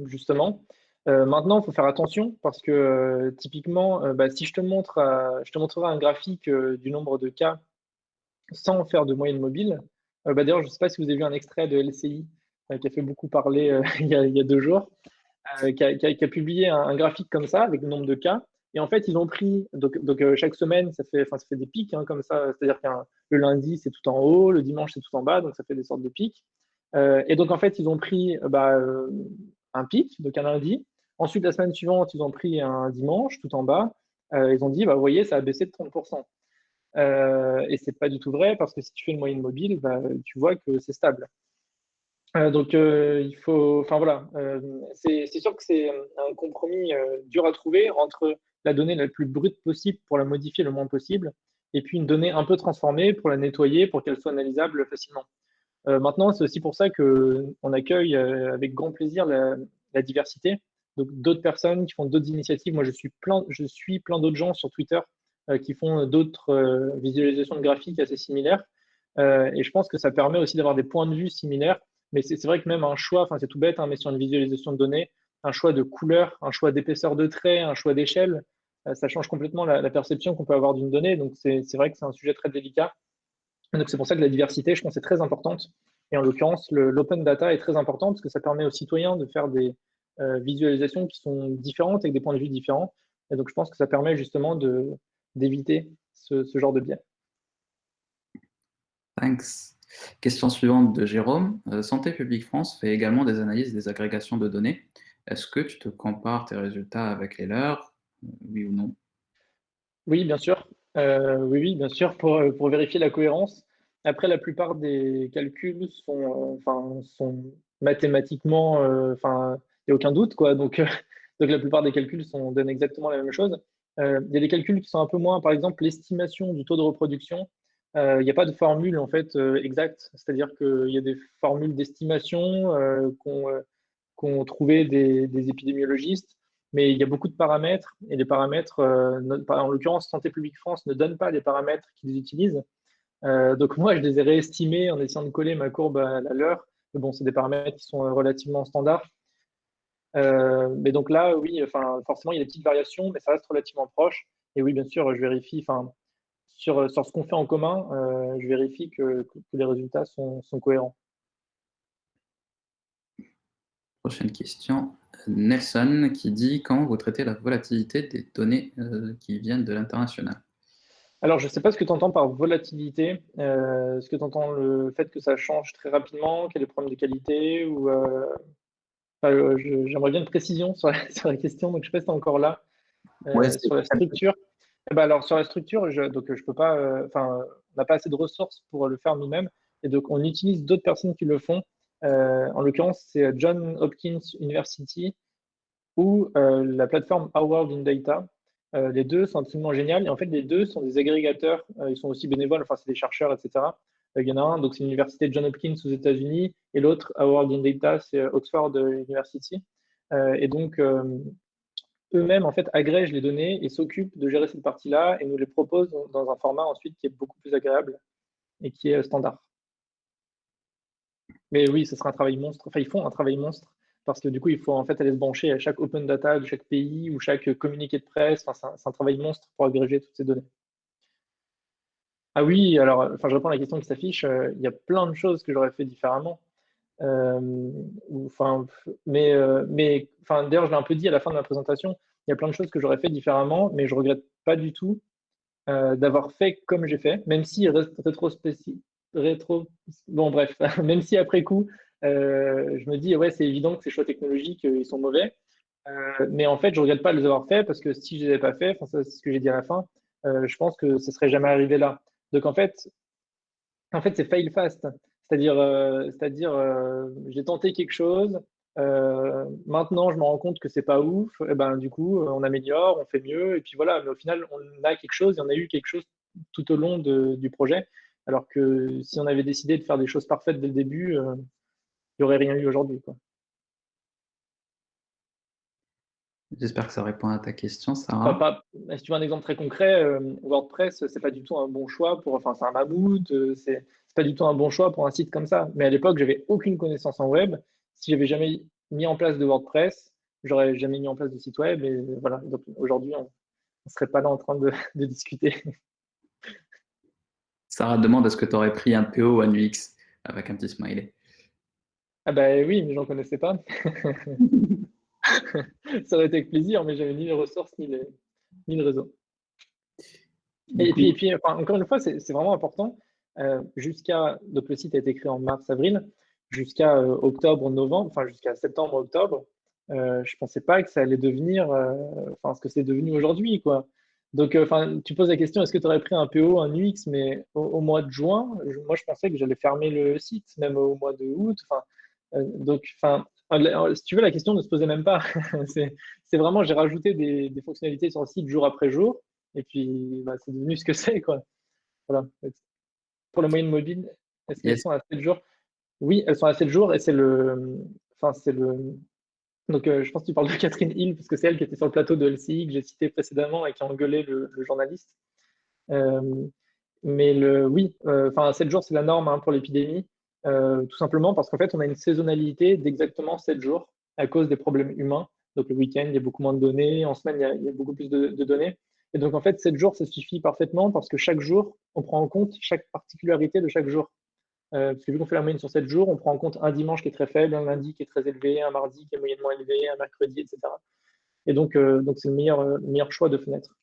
justement. Maintenant, il faut faire attention parce que typiquement, si je te montrerai un graphique du nombre de cas sans faire de moyenne mobile. D'ailleurs, je ne sais pas si vous avez vu un extrait de LCI qui a fait beaucoup parler il y a 2 jours, qui a publié un graphique comme ça avec le nombre de cas. Et en fait, ils ont pris, chaque semaine, ça fait des pics comme ça. C'est-à-dire que le lundi, c'est tout en haut, le dimanche, c'est tout en bas, donc ça fait des sortes de pics. Et donc, en fait, ils ont pris un pic, donc un lundi. Ensuite, la semaine suivante, ils ont pris un dimanche, tout en bas. Ils ont dit, vous voyez, ça a baissé de 30%. Et c'est pas du tout vrai parce que si tu fais une moyenne mobile, tu vois que c'est stable. Il faut, enfin voilà, c'est sûr que c'est un compromis dur à trouver entre la donnée la plus brute possible pour la modifier le moins possible, et puis une donnée un peu transformée pour la nettoyer pour qu'elle soit analysable facilement. Maintenant, c'est aussi pour ça que on accueille avec grand plaisir la diversité. Donc d'autres personnes qui font d'autres initiatives. Moi, je suis plein d'autres gens sur Twitter qui font d'autres visualisations de graphiques assez similaires. Et je pense que ça permet aussi d'avoir des points de vue similaires. Mais c'est vrai que même un choix, enfin c'est tout bête, mais sur une visualisation de données, un choix de couleur, un choix d'épaisseur de trait, un choix d'échelle, ça change complètement la perception qu'on peut avoir d'une donnée. Donc c'est vrai que c'est un sujet très délicat. Donc c'est pour ça que la diversité, je pense, est très importante. Et en l'occurrence, l'open data est très important parce que ça permet aux citoyens de faire des visualisations qui sont différentes avec des points de vue différents. Et donc je pense que ça permet justement d'éviter ce genre de biais. Thanks. Question suivante de Jérôme. Santé publique France fait également des analyses des agrégations de données. Est-ce que tu te compares tes résultats avec les leurs? Oui ou non? Oui, bien sûr. Oui, bien sûr, pour vérifier la cohérence. Après, la plupart des calculs sont mathématiquement, il n'y a aucun doute, quoi. Donc, donc la plupart des calculs donnent exactement la même chose. Il y a des calculs qui sont un peu moins, par exemple, l'estimation du taux de reproduction. Il n'y a pas de formule en fait exacte, c'est-à-dire qu'il y a des formules d'estimation qu'ont trouvé des épidémiologistes, mais il y a beaucoup de paramètres, et les paramètres, en l'occurrence, Santé publique France ne donne pas les paramètres qu'ils utilisent. Donc moi, je les ai réestimés en essayant de coller ma courbe à la leur. Mais bon, c'est des paramètres qui sont relativement standards. Mais donc là, oui, forcément, il y a des petites variations, mais ça reste relativement proche. Et oui, bien sûr, je vérifie, sur ce qu'on fait en commun, je vérifie que les résultats sont cohérents. Prochaine question. Nelson qui dit comment vous traitez la volatilité des données qui viennent de l'international? Alors, je ne sais pas ce que tu entends par volatilité. Est-ce que tu entends le fait que ça change très rapidement, qu'il y a des problèmes de qualité ou j'aimerais bien de précision sur sur la question, donc je ne sais pas si tu es encore là. Ouais, c'est Sur la structure. Alors, sur la structure, je peux pas, on n'a pas assez de ressources pour le faire nous-mêmes, et donc on utilise d'autres personnes qui le font. En l'occurrence, c'est Johns Hopkins University ou la plateforme Our World in Data. Les deux sont absolument géniales. Et en fait, les deux sont des agrégateurs. Ils sont aussi bénévoles, enfin, c'est des chercheurs, etc. Il y en a un, donc c'est l'université Johns Hopkins aux États-Unis, et l'autre, Our World in Data, c'est Oxford University. Et donc, eux-mêmes, en fait, agrègent les données et s'occupent de gérer cette partie-là et nous les proposent dans un format ensuite qui est beaucoup plus agréable et qui est standard. Mais oui, ce sera un travail monstre. Enfin, ils font un travail monstre parce que du coup, il faut en fait aller se brancher à chaque open data de chaque pays ou chaque communiqué de presse. Enfin, c'est un travail monstre pour agréger toutes ces données. Ah oui, alors, je réponds à la question qui s'affiche. Il y a plein de choses que j'aurais fait différemment. Euh, D'ailleurs, je l'ai un peu dit à la fin de ma présentation. Il y a plein de choses que j'aurais fait différemment, mais je regrette pas du tout d'avoir fait comme j'ai fait, même si rétro, bon bref, même si après coup, je me dis ouais c'est évident que ces choix technologiques ils sont mauvais, mais en fait je regrette pas de les avoir fait parce que si je les avais pas fait, enfin ça, c'est ce que j'ai dit à la fin, je pense que ce serait jamais arrivé là. Donc en fait, c'est fail fast. C'est-à-dire, j'ai tenté quelque chose, maintenant je me rends compte que c'est pas ouf, et ben, du coup, on améliore, on fait mieux, et puis voilà. Mais au final, on a quelque chose, et on a eu quelque chose tout au long du projet. Alors que si on avait décidé de faire des choses parfaites dès le début, il n'y aurait rien eu aujourd'hui, quoi. J'espère que ça répond à ta question, Enfin, Sarah. si tu veux un exemple très concret, WordPress, c'est pas du tout un bon choix enfin, c'est un mammouth, c'est pas du tout un bon choix pour un site comme ça. Mais à l'époque, j'avais aucune connaissance en web. Si j'avais jamais mis en place de WordPress, j'aurais jamais mis en place de site web. Et voilà. Donc aujourd'hui, on serait pas là en train de discuter. Sarah demande est-ce que tu aurais pris un PO ou un UX avec un petit smiley. Ah bah oui, mais j'en connaissais pas. Ça aurait été avec plaisir, mais j'avais ni les ressources ni le réseau. Du coup, Et puis enfin, encore une fois, c'est vraiment important. Donc le site a été créé en mars-avril, jusqu'à octobre, novembre, enfin jusqu'à septembre-octobre. Je pensais pas que ça allait devenir, enfin ce que c'est devenu aujourd'hui, quoi. Donc, enfin, tu poses la question, est-ce que tu aurais pris un PO, un UX, mais au mois de juin, moi je pensais que j'allais fermer le site, même au mois de août. Enfin, donc, enfin, si tu veux, la question ne se posait même pas. C'est vraiment, j'ai rajouté des fonctionnalités sur le site jour après jour. Et puis, bah, c'est devenu ce que c'est, quoi. Voilà. Pour la moyenne mobile, est-ce qu'elles yes. sont à 7 jours? Oui, elles sont à 7 jours et c'est le. Enfin, c'est le. Donc, je pense que tu parles de Catherine Hill, parce que c'est elle qui était sur le plateau de LCI que j'ai cité précédemment et qui a engueulé le journaliste. Euh, mais oui, enfin, 7 jours, c'est la norme, hein, pour l'épidémie, tout simplement parce qu'en fait, on a une saisonnalité d'exactement 7 jours à cause des problèmes humains. Donc, le week-end, il y a beaucoup moins de données. En semaine, il y a beaucoup plus de données. Et donc, en fait, 7 jours, ça suffit parfaitement parce que chaque jour, on prend en compte chaque particularité de chaque jour. Parce que vu qu'on fait la moyenne sur 7 jours, on prend en compte un dimanche qui est très faible, un lundi qui est très élevé, un mardi qui est moyennement élevé, un mercredi, etc. Et donc c'est le meilleur choix de fenêtre.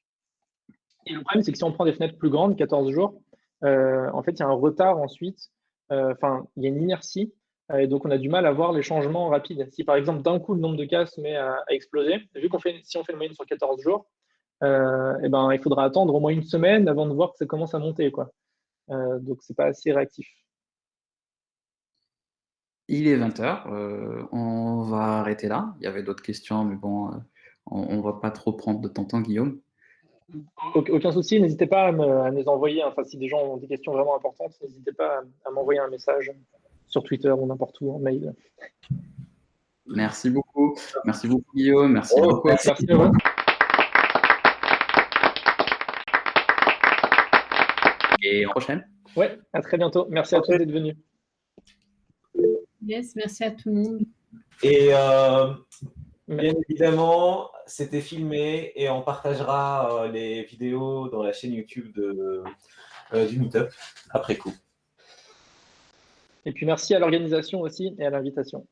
Et le problème, c'est que si on prend des fenêtres plus grandes, 14 jours, en fait, il y a un retard ensuite. Enfin, il y a une inertie. Et donc, on a du mal à voir les changements rapides. Si par exemple, d'un coup, le nombre de cas se met à exploser, vu si on fait une moyenne sur 14 jours, et ben, il faudra attendre au moins une semaine avant de voir que ça commence à monter, quoi. Donc, c'est pas assez réactif. Il est 20h, on va arrêter là. Il y avait d'autres questions, mais bon, on ne va pas trop prendre de ton temps, Guillaume. Aucun souci, n'hésitez pas à me les envoyer. Enfin, si des gens ont des questions vraiment importantes, n'hésitez pas à m'envoyer un message sur Twitter ou n'importe où, en mail. Merci beaucoup. Merci beaucoup, Guillaume. Merci beaucoup. Merci à vous. Et à la prochaine. Ouais, à très bientôt. Merci à tous d'être venus. Yes, merci à tout le monde. Et bien évidemment, c'était filmé et on partagera les vidéos dans la chaîne YouTube du Meetup après coup. Et puis merci à l'organisation aussi et à l'invitation.